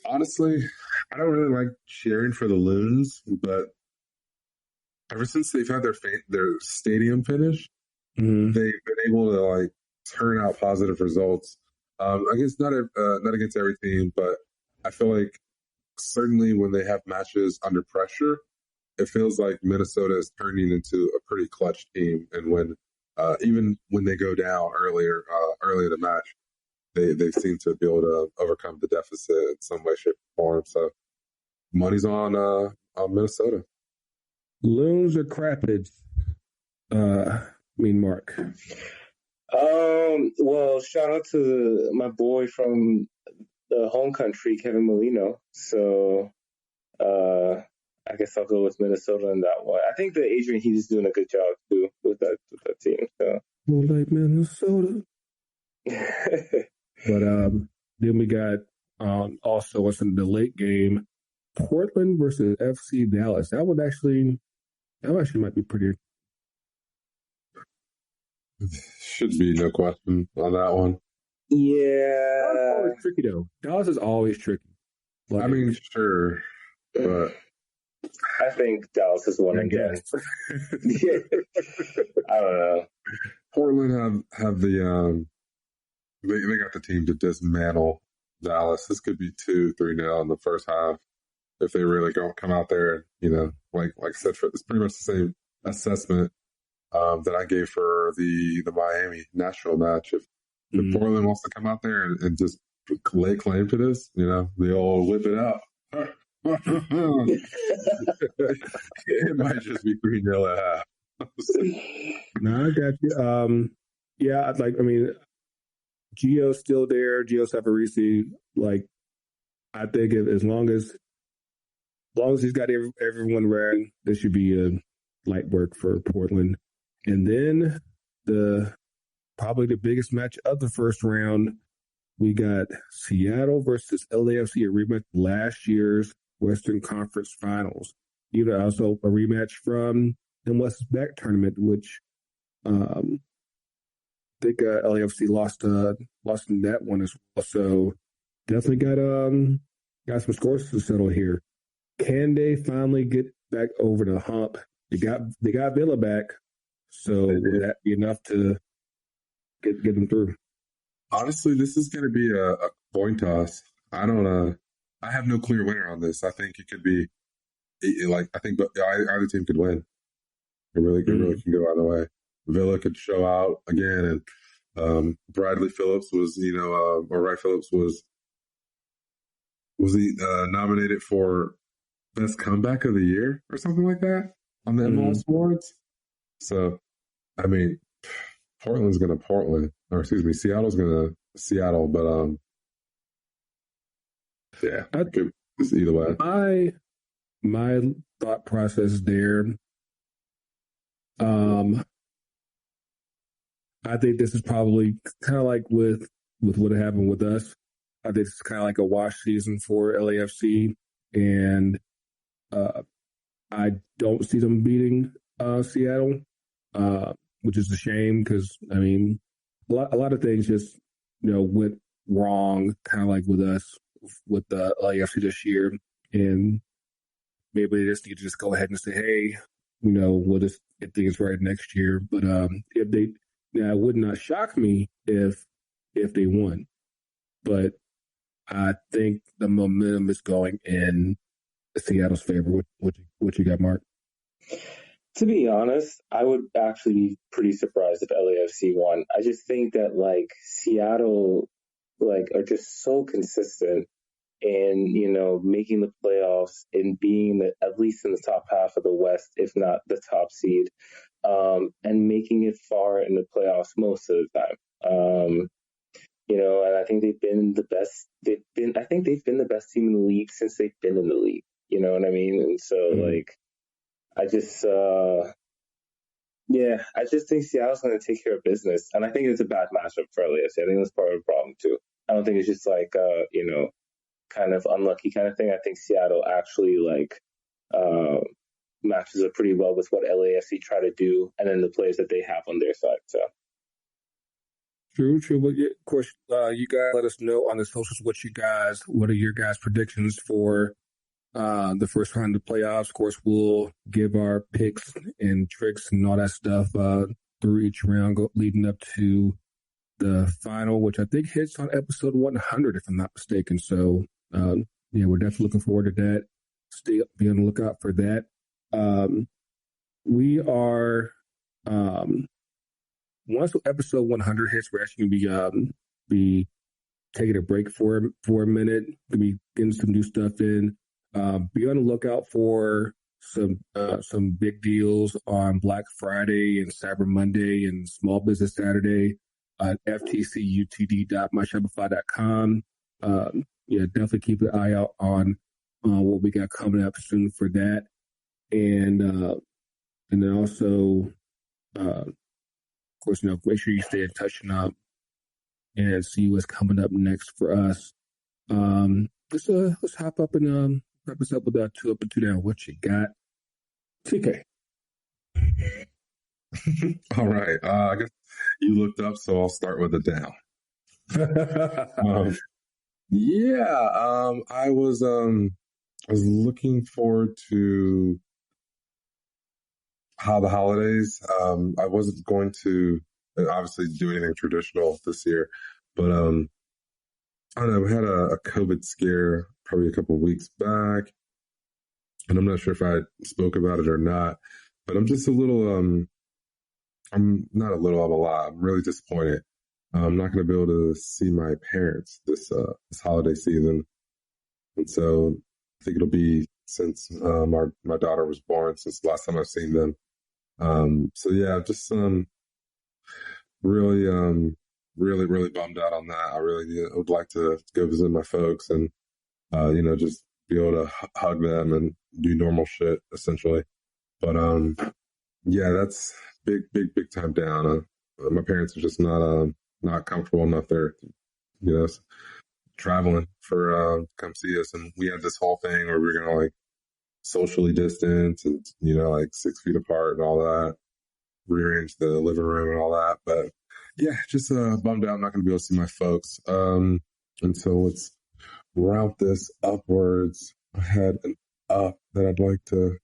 Honestly, I don't really like cheering for the Loons, but ever since they've had their stadium finish, they've been able to like turn out positive results. I guess not against every team, but I feel like certainly when they have matches under pressure, it feels like Minnesota is turning into a pretty clutch team. And when even when they go down early in the match, they seem to be able to overcome the deficit in some way, shape, or form. So money's on Minnesota. Loons or Crapids? Marc. Well, shout out to my boy from the home country, Kevin Molino. So, I guess I'll go with Minnesota in that one. I think that Adrian Heath is doing a good job too with that team. So, more like Minnesota. But then we got also what's in the late game, Portland versus FC Dallas. That actually might be pretty. Should be no question on that one. Yeah, Dallas is always tricky though. Dallas is always tricky. Like, I mean, sure, but I think Dallas is one again. I don't know. Portland have the they got the team to dismantle Dallas. This could be 2-3-0 in the first half if they really don't come out there. Like I said, it's pretty much the same assessment that I gave for the Miami Nashville match. If Portland wants to come out there and just lay claim to this, they all whip it out. It might just be 3-0 at half. No, I got you. Yeah, Gio's still there. Gio Savarese. Like, I think as long as he's got everyone ready, this should be a light work for Portland. And then probably the biggest match of the first round, we got Seattle versus LAFC, a rematch last year's Western Conference Finals. Also a rematch from MLS back tournament, which I think LAFC lost in that one as well. So definitely got some scores to settle here. Can they finally get back over the hump? They got Villa back, so would that be enough to get them through? Honestly, this is going to be a coin toss. I have no clear winner on this. I think it could be I think either team could win. It really can go either way. Villa could show out again, and Bradley Phillips was, or Wright Phillips was he nominated for best comeback of the year or something like that on the MLS awards. So, I mean, Portland's going to Portland, or excuse me, Seattle's going to Seattle, but yeah, it's either way. My thought process there. I think this is probably kind of like with what happened with us. I think it's kind of like a wash season for LAFC, and I don't see them beating Seattle, which is a shame because I mean, a lot of things just went wrong, kind of like with us with the LAFC this year, and maybe they just need to just go ahead and say, hey, we'll just get things right next year. But if they now, it would not shock me if they won, but I think the momentum is going in Seattle's favor. What you got, Mark? To be honest, I would actually be pretty surprised if LAFC won. I just think that like Seattle are just so consistent in making the playoffs and being at least in the top half of the West, if not the top seed, and making it far in the playoffs most of the time. And I think they've been the best. I think they've been the best team in the league since they've been in the league. You know what I mean? And so I just, I just think Seattle's going to take care of business, and I think it's a bad matchup for LAFC. I think that's part of the problem too. I don't think it's just kind of unlucky kind of thing. I think Seattle actually matches up pretty well with what LAFC try to do, and then the players that they have on their side. So. True. Well, yeah, of course, you guys let us know on the socials what are your guys' predictions for the first round of the playoffs. Of course, we'll give our picks and tricks and all that stuff through each round leading up to the final, which I think hits on episode 100, if I'm not mistaken. So, we're definitely looking forward to that. Be on the lookout for that. We are, once episode 100 hits, we're actually going to be taking a break for a minute. We'll be getting some new stuff in. Be on the lookout for some big deals on Black Friday and Cyber Monday and Small Business Saturday at ftcutd.myshopify.com. Definitely keep an eye out on what we got coming up soon for that, and then also, of course, make sure you stay in touch and see what's coming up next for us. Let's hop up and wrap us up with that 2 up and 2 down. What you got, TK? All right. I guess you looked up, so I'll start with a down. I was looking forward to how the holidays. I wasn't going to obviously do anything traditional this year, but I don't know. We had a COVID scare probably a couple of weeks back, and I'm not sure if I spoke about it or not, but I'm just a little, I'm not a little, I'm a lot. I'm really disappointed. I'm not going to be able to see my parents this holiday season. And so I think it'll be since my daughter was born, since the last time I've seen them. Just really bummed out on that. I really would like to go visit my folks and, just be able to hug them and do normal shit, essentially. But, that's big time down. My parents are just not comfortable enough. They're, traveling for come see us, and we had this whole thing where we were gonna socially distance and 6 feet apart and all that, rearrange the living room and all that. But just bummed out. I'm not gonna be able to see my folks. And so let's route this upwards. I had an up that I'd like to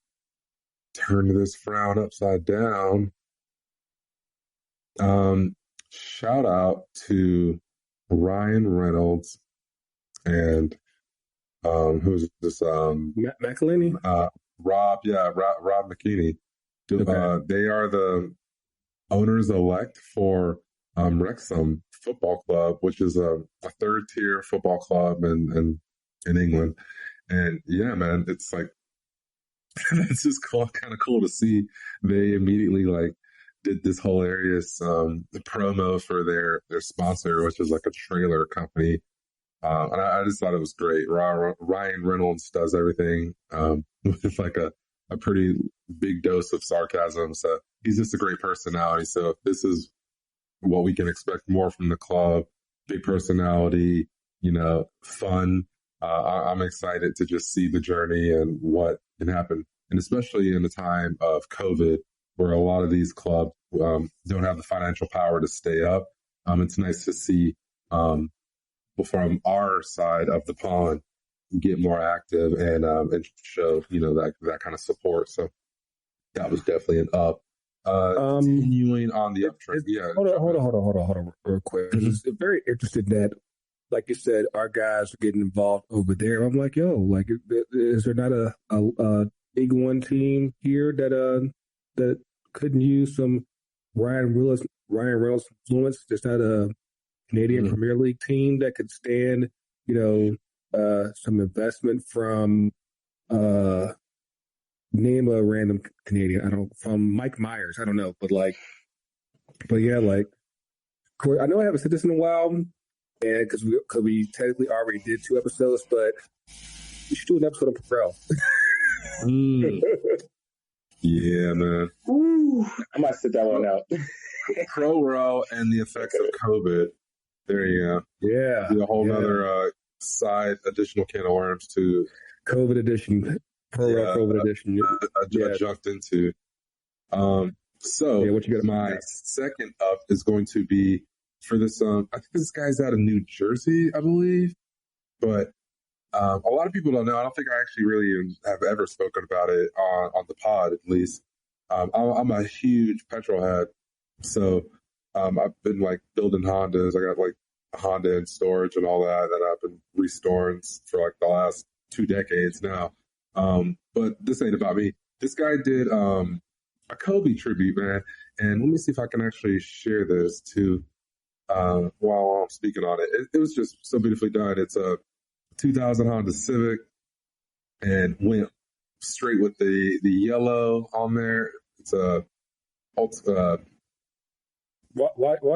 turn this frown upside down. Shout out to Ryan Reynolds and who's this? McElhenney? Rob McKinney. Okay. They are the owners elect for Wrexham Football Club, which is a third tier football club in England. And man, it's it's just kind of cool to see. They immediately did this hilarious promo for their sponsor, which is a trailer company. And I just thought it was great. Ryan Reynolds does everything with a pretty big dose of sarcasm. So he's just a great personality. So if this is what we can expect more from the club, big personality, fun. I'm excited to just see the journey and what can happen And especially in a time of COVID, where a lot of these clubs don't have the financial power to stay up, it's nice to see from our side of the pond get more active and show that kind of support. So that was definitely an up. Continuing on the uptrend. Yeah. Hold on, real quick. Because it's very interesting that, like you said, our guys are getting involved over there. I'm like, yo, like, is there not a Big One team here that couldn't use some Ryan Reynolds influence? There's not a Canadian Premier League team that could stand, some investment from name a random Canadian. From Mike Myers. I don't know, but yeah, like, I know I haven't said this in a while, and because we technically already did 2 episodes, but we should do an episode of Pro. Yeah, man. Ooh, I might sit that one out. Pro Row and the effects of COVID. There you go. Yeah. Do a whole nother side additional can of worms to COVID edition. Pro Row COVID edition. I jumped into. So what you got? My second up is going to be for this. I think this guy's out of New Jersey, I believe, but a lot of people don't know. I don't think I actually really have ever spoken about it on the pod, at least. I'm a huge petrol head, so I've been like building Hondas. I got like a Honda in storage and all that I've been restoring for like the last 2 decades now. But this ain't about me. This guy did a Kobe tribute, man, and let me see if I can actually share this too while I'm speaking on it. It was just so beautifully done. It's a 2000 Honda Civic and went straight with the yellow on there. It's a while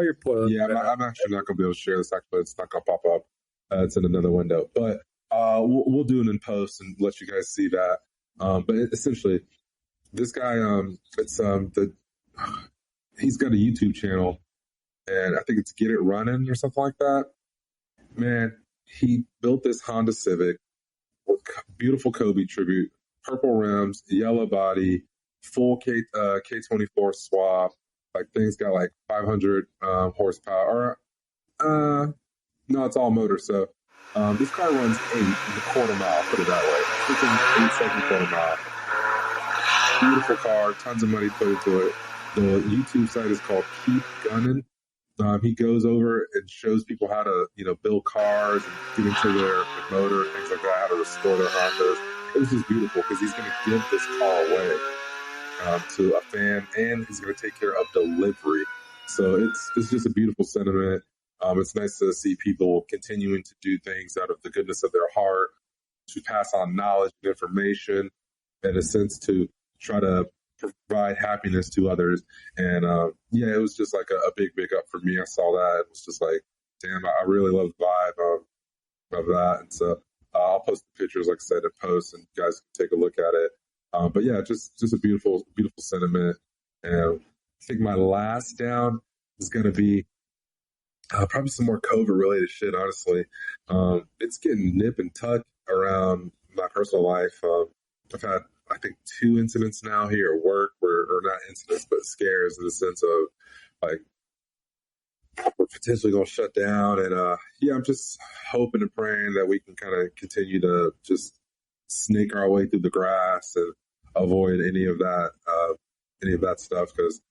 you're pulling, I'm actually not going to be able to share this. Actually, it's not going to pop up. It's in another window, but we'll do it in post and let you guys see that. But essentially, this guy, he's got a YouTube channel, and I think it's Get It Running or something like that. Man, he built this Honda Civic with beautiful Kobe tribute, purple rims, yellow body, full K24 swap. Like, things got like 500 horsepower. No, it's all motor. So this car runs 8 in the quarter mile. Put it that way. It's an 8-second quarter mile. Beautiful car. Tons of money put into it. The YouTube site is called Keep Gunning. He goes over and shows people how to, build cars and get into their motor and things like that, how to restore their Hondas. It was just beautiful because he's going to give this car away to a fan, and he's going to take care of delivery. So it's just a beautiful sentiment. It's nice to see people continuing to do things out of the goodness of their heart, to pass on knowledge and information, in a sense to try to provide happiness to others. And it was just like a big up for me. I saw that. It was just like, damn, I really love the vibe of that. And so I'll post the pictures, like I said, in post, and you guys can take a look at it. But yeah, just a beautiful sentiment. And I think my last down is going to be probably some more COVID related shit, honestly. It's getting nip and tuck around my personal life. I've had, I think, 2 incidents now here at work, or not incidents, but scares, in the sense of like, we're potentially going to shut down. And I'm just hoping and praying that we can kind of continue to just snake our way through the grass and avoid any of that stuff. Because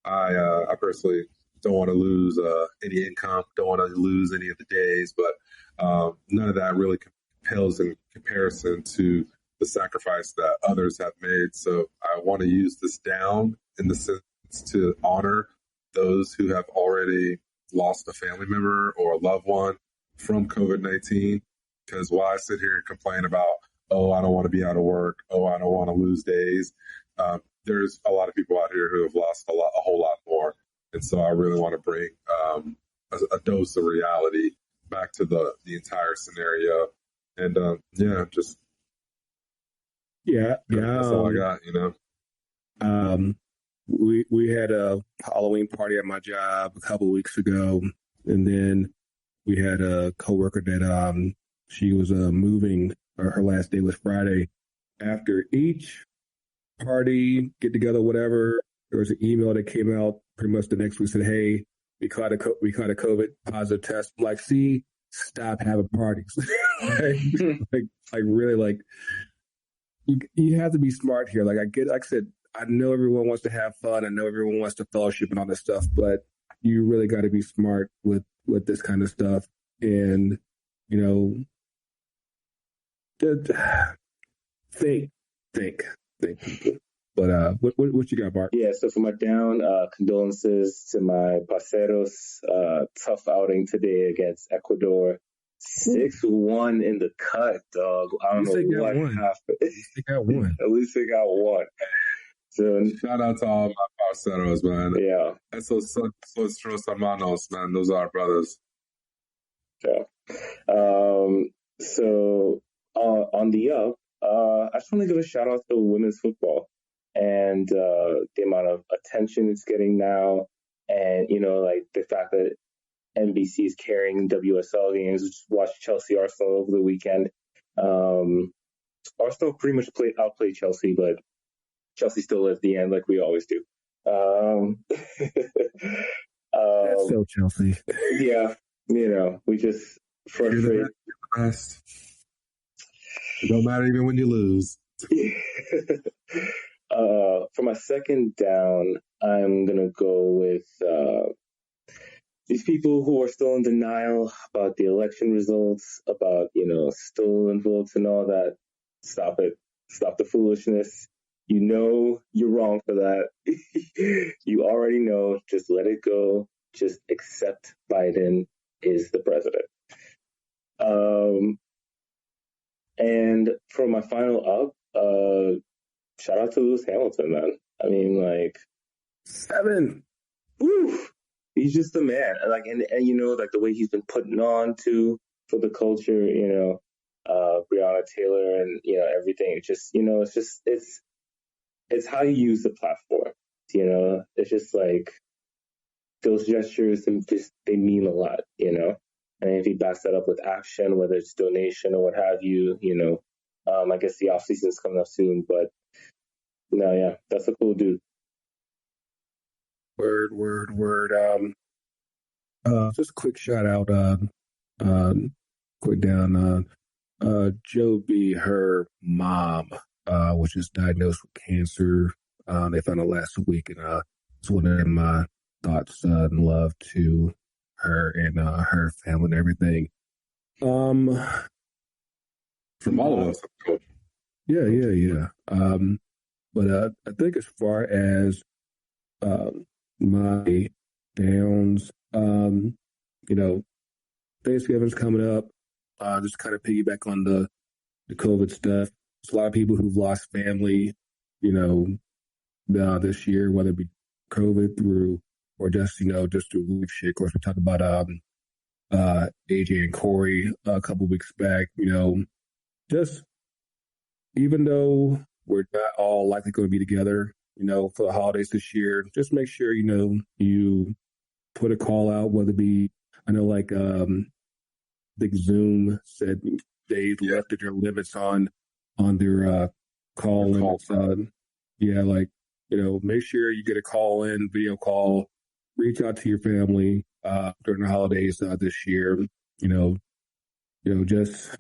I personally don't want to lose any income, don't want to lose any of the days, but none of that really pales in comparison to the sacrifice that others have made. So I want to use this down in the sense to honor those who have already lost a family member or a loved one from COVID-19. Because while I sit here and complain about, oh, I don't want to be out of work, oh, I don't want to lose days, there's a lot of people out here who have lost a whole lot more. And so I really want to bring a dose of reality back to the entire scenario. And just that's all I got. We had a Halloween party at my job a couple of weeks ago, and then we had a coworker that she was moving. Her last day was Friday. After each party, get together, whatever. There was an email that came out pretty much the next week said, "Hey, we caught a COVID positive test." Like, see, stop having parties. like really, like you have to be smart here. Like like I said, I know everyone wants to have fun. I know everyone wants to fellowship and all this stuff, but you really got to be smart with this kind of stuff. And think, people. But what you got, Marc? Yeah, so for my down, condolences to my parceros. Tough outing today against Ecuador. 6-1 in the cut, dog. I don't know what happened. At least they got one. At least they got one. So, shout out to all my parceros, man. Yeah. Esos nuestros hermanos, man. Those are our brothers. Yeah. So on the up, I just want to give a shout out to women's football and the amount of attention it's getting now, and like the fact that NBC is carrying WSL games. Just watched Chelsea Arsenal over the weekend. Arsenal pretty much outplayed Chelsea, but Chelsea still lived the end like we always do. That's so Chelsea. Yeah, we just frustrate. It don't matter even when you lose. For my second down, I'm gonna go with these people who are still in denial about the election results, about stolen votes and all that. Stop it. Stop the foolishness. You're wrong for that. You already know. Just let it go. Just accept Biden is the president. And for my final up, shout out to Lewis Hamilton, man. I mean, 7. Woo! He's just the man. And the way he's been putting on for the culture, Breonna Taylor and, everything. It's just, it's how you use the platform. It's just those gestures and they mean a lot, And if he backs that up with action, whether it's donation or what have you, I guess the off season's coming up soon, but no, yeah, that's a cool dude. Word. Just a quick shout out, quick down, Joe B, her mom, which is diagnosed with cancer. They found it last week, and it's one of my thoughts and love to her and her family and everything. From all of us. Yeah. But I think as far as my downs, Thanksgiving's coming up. Just kind of piggyback on the COVID stuff. There's a lot of people who've lost family, this year, whether it be COVID through or just through life shit. Of course, we talked about AJ and Corey a couple weeks back. Just even though we're not all likely going to be together, for the holidays this year, just make sure you put a call out, whether it be I know Big Zoom said they've lifted their limits on their call limits. Make sure you get a call in, video call, reach out to your family during the holidays this year. Just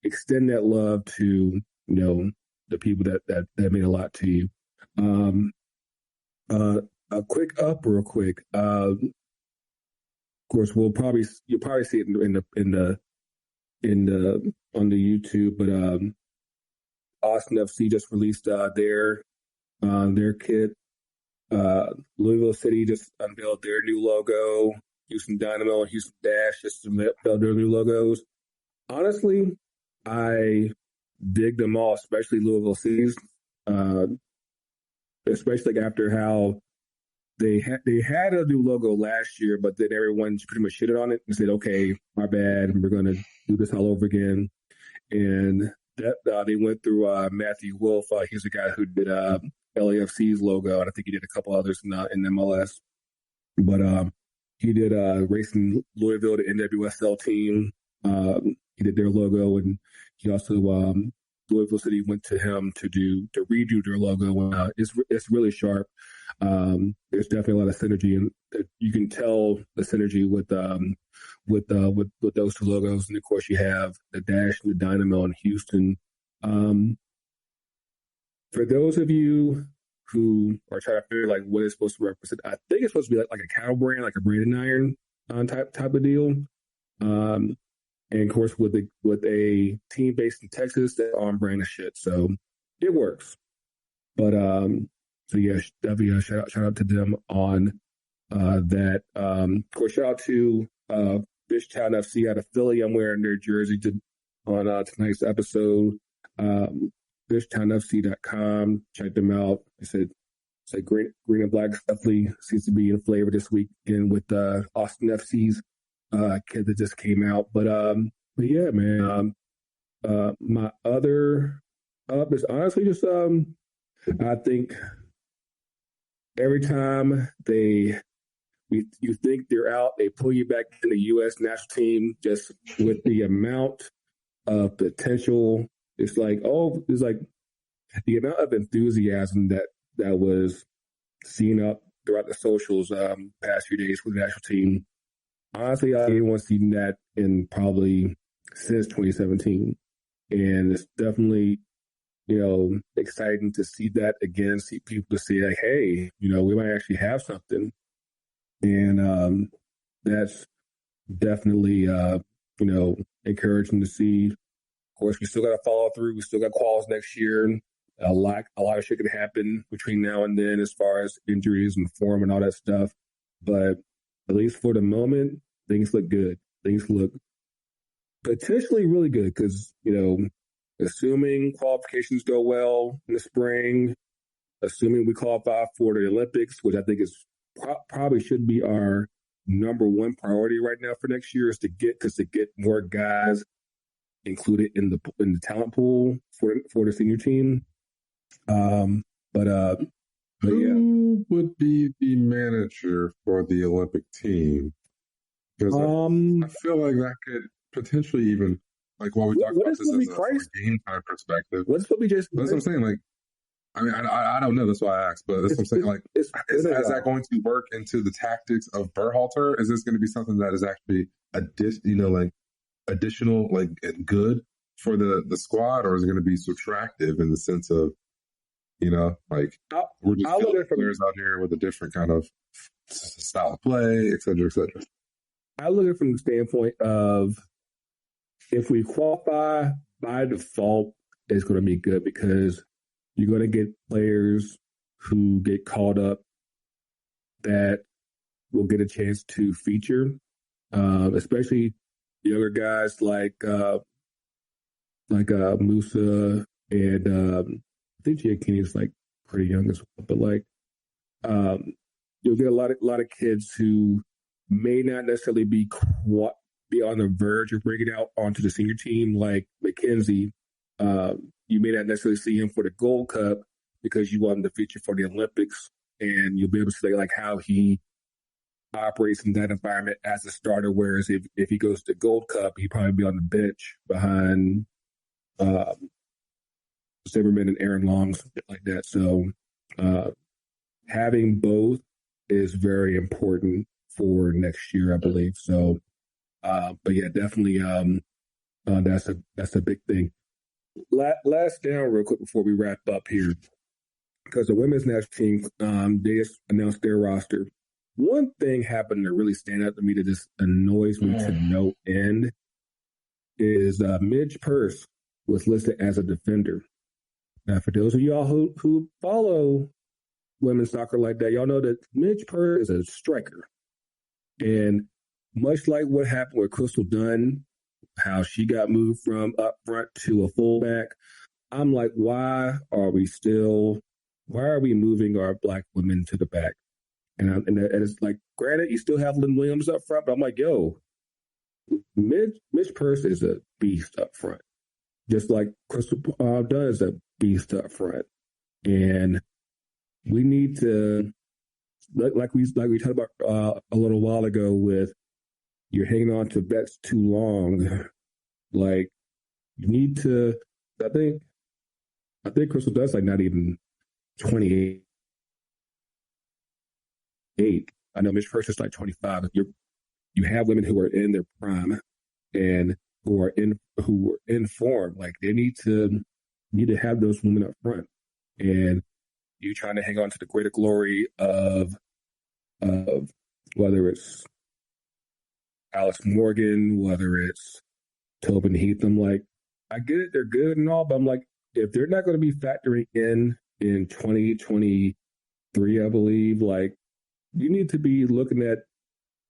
extend that love to the people that mean a lot to you. A quick up, real quick. Of course, you'll probably see it on the YouTube, but Austin FC just released their kit. Louisville City just unveiled their new logo. Houston Dynamo and Houston Dash just unveiled their new logos. Honestly, I dig them all, especially Louisville City's. Especially after how they had a new logo last year, but then everyone pretty much shitted on it and said, "Okay, my bad. We're going to do this all over again." And that they went through Matthew Wolf. He's the guy who did LAFC's logo, and I think he did a couple others in MLS. But he did Racing Louisville, the NWSL team. He did their logo, and he also Louisville City went to him to redo their logo. It's really sharp. There's definitely a lot of synergy, and you can tell the synergy with those two logos. And of course, you have the Dash and the Dynamo in Houston. For those of you who are trying to figure like what it's supposed to represent, I think it's supposed to be like a cattle brand, like a Brandon Iron type of deal. And of course, with a team based in Texas, they're on brand of shit, so it works. But so yeah, definitely shout out to them on that. Of course, shout out to Fishtown FC out of Philly. I'm wearing their jersey on tonight's episode. FishtownFC.com. Check them out. I said green and black definitely seems to be in flavor this weekend with Austin FC's kid that just came out. But yeah, man. My other up is honestly just I think every time you think they're out, they pull you back in the U.S. national team just with the amount of potential. It's like the amount of enthusiasm that was seen up throughout the socials past few days for the national team. Honestly, I didn't want to see that in probably since 2017. And it's definitely, exciting to see that again, see people to say like, hey, we might actually have something. And that's definitely, encouraging to see. Of course, we still got to follow through. We still got calls next year. A lot of shit could happen between now and then as far as injuries and form and all that stuff. But at least for the moment, things look good. Things look potentially really good because, assuming qualifications go well in the spring, assuming we qualify for the Olympics, which I think is probably should be our number one priority right now for next year, is to get more guys included in the talent pool for the senior team. But yeah. Who would be the manager for the Olympic team? Because I feel like that could potentially even, like, while we talk about this as a game time perspective, that's what I'm saying. Like, I mean, I don't know. That's why I asked, but that's what I'm saying. Like, is that going to work into the tactics of Berhalter? Is this going to be something that is actually additional, like, good for the squad, or is it going to be subtractive in the sense of, we're just building players out here with a different kind of style of play, et cetera, et cetera? I look at it from the standpoint of if we qualify by default, it's going to be good because you're going to get players who get called up that will get a chance to feature, especially younger guys like Musa and I think Giacchini is like pretty young as well, but you'll get a lot of kids who may not necessarily be on the verge of breaking out onto the senior team, like McKenzie. You may not necessarily see him for the Gold Cup because you want him to feature for the Olympics, and you'll be able to say like how he operates in that environment as a starter. Whereas if he goes to the Gold Cup, he'd probably be on the bench behind Zimmerman and Aaron Long, something like that. So having both is very important for next year, I believe. So, but yeah, definitely that's a big thing. Last down real quick before we wrap up here, because the women's national team, they just announced their roster. One thing happened that really stand out to me that just annoys me to no end is Midge Purse was listed as a defender. Now, for those of y'all who follow women's soccer like that, y'all know that Midge Purse is a striker. And much like what happened with Crystal Dunn, how she got moved from up front to a fullback, I'm like, why are we moving our black women to the back? And it's like, granted, you still have Lynn Williams up front, but I'm like, yo, Midge Purse is a beast up front. Just like Crystal Dunn is a beast up front. And we need to, like we talked about a little while ago with you're hanging on to bets too long. Like, you need to, I think I think Crystal Dust like not even 28. I know Mitch First is like 25. You have women who are in their prime and who are in form. Like they need to have those women up front. And you trying to hang on to the greater glory of whether it's Alex Morgan, whether it's Tobin Heath. I'm like, I get it, they're good and all, but I'm like, if they're not going to be factoring in 2023, I believe, like, you need to be looking at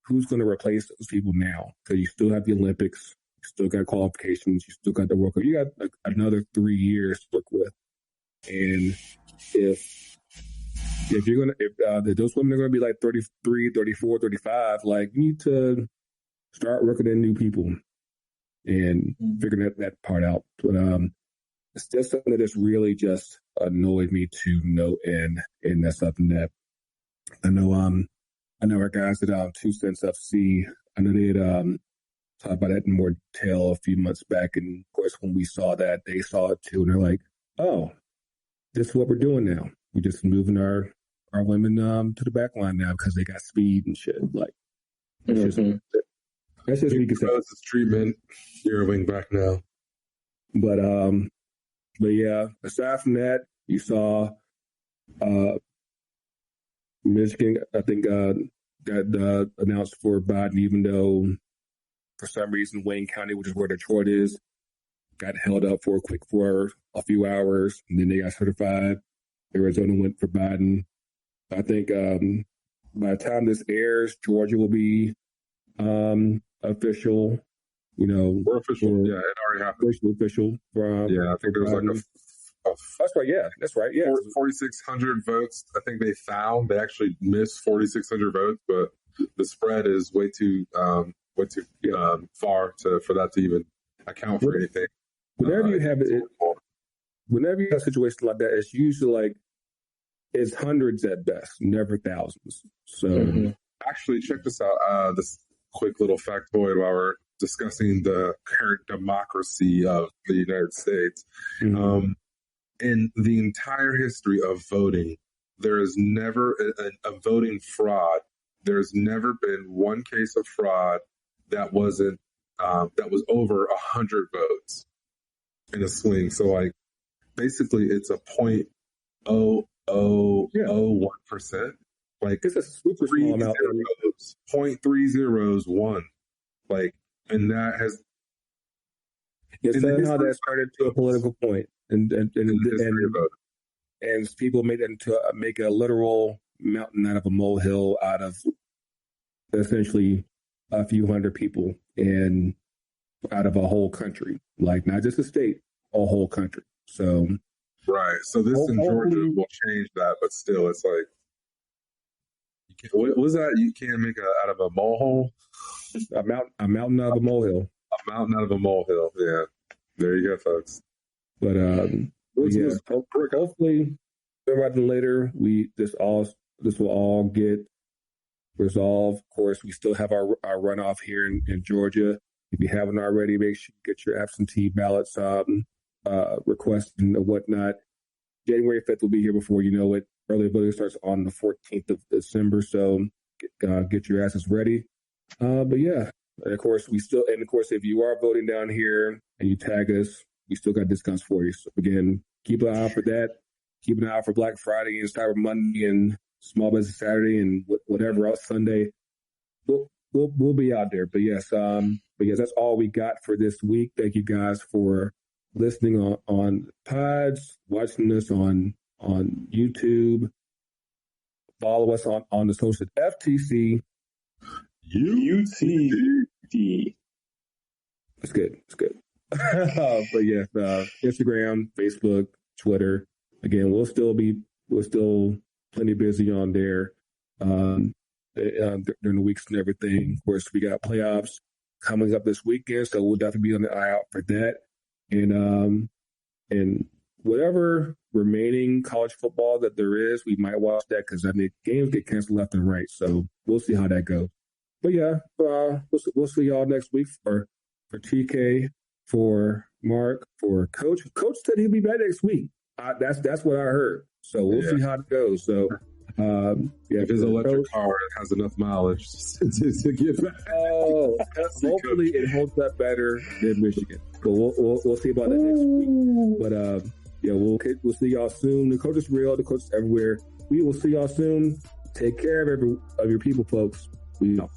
who's going to replace those people now. Because you still have the Olympics, you still got qualifications, you still got the World Cup. You got like another 3 years to work with. And if those women are going to be like 33, 34, 35, like, you need to start working in new people and figuring that part out. But it's just something that just really just annoyed me to note, and that's something that I know our guys at 2 Cents FC, I know they had talked about that in more detail a few months back, and of course when we saw that, they saw it too, and they're like, oh, this is what we're doing now. We're just moving our women to the back line now because they got speed and shit. Like, that's just what you can say. This treatment, you're a wing back now. But yeah, aside from that, you saw Michigan, I think, got announced for Biden, even though for some reason Wayne County, which is where Detroit is, got held up for a few hours, and then they got certified. Arizona went for Biden. I think by the time this airs, Georgia will be official. We're official. Yeah, it already happened. Official. I think there was like that's right. Yeah, that's right. Yeah, 4,600 votes. I think they found they actually missed 4,600 votes, but the spread is way too far for that to even account for anything. Whenever you have a situation like that, it's usually like it's hundreds at best, never thousands. So actually, check this out. This quick little factoid while we're discussing the current democracy of the United States. In the entire history of voting, there is never a voting fraud. There's never been one case of fraud that wasn't that was over 100 votes in a swing. So, like, basically, it's a 0.0001%. Like, it's a super small amount. 0.30 won. Like, and that has. Somehow that started to a political point, and people made it into make a literal mountain out of a molehill out of essentially a few hundred people and out of a whole country, like not just a state, a whole country. So right. So this in Georgia will change that, but still, it's like. What was that? You can't make out of a molehill? A mountain out of a molehill. A mountain out of a molehill. Yeah. There you go, folks. But hopefully sooner rather than later, this will all get resolved. Of course, we still have our runoff here in Georgia. If you haven't already, make sure you get your absentee ballots requested and whatnot. January 5th will be here before you know it. Early voting starts on the 14th of December, so get your asses ready. But yeah, and of course, if you are voting down here and you tag us, we still got discounts for you. So again, keep an eye out for that. Keep an eye out for Black Friday and Cyber Monday and Small Business Saturday and whatever else Sunday. We'll be out there. But yes, that's all we got for this week. Thank you guys for listening on pods, watching us on YouTube. Follow us on the social FTC. UTD. It's good. But yeah, Instagram, Facebook, Twitter. Again, we're still plenty busy on there during the weeks and everything. Of course, we got playoffs coming up this weekend, so we'll definitely be on the eye out for that. And whatever remaining college football that there is, we might watch that because games get canceled left and right. So we'll see how that goes. But yeah, we'll see y'all next week for TK, for Marc, for Coach. Coach said he'll be back next week. That's what I heard. So we'll see how it goes. So if his electric car has enough mileage to get back. Oh, hopefully it holds up better than Michigan. But we'll see about that next week. But we'll see y'all soon. The coach is real. The coach is everywhere. We will see y'all soon. Take care of your people, folks. We know.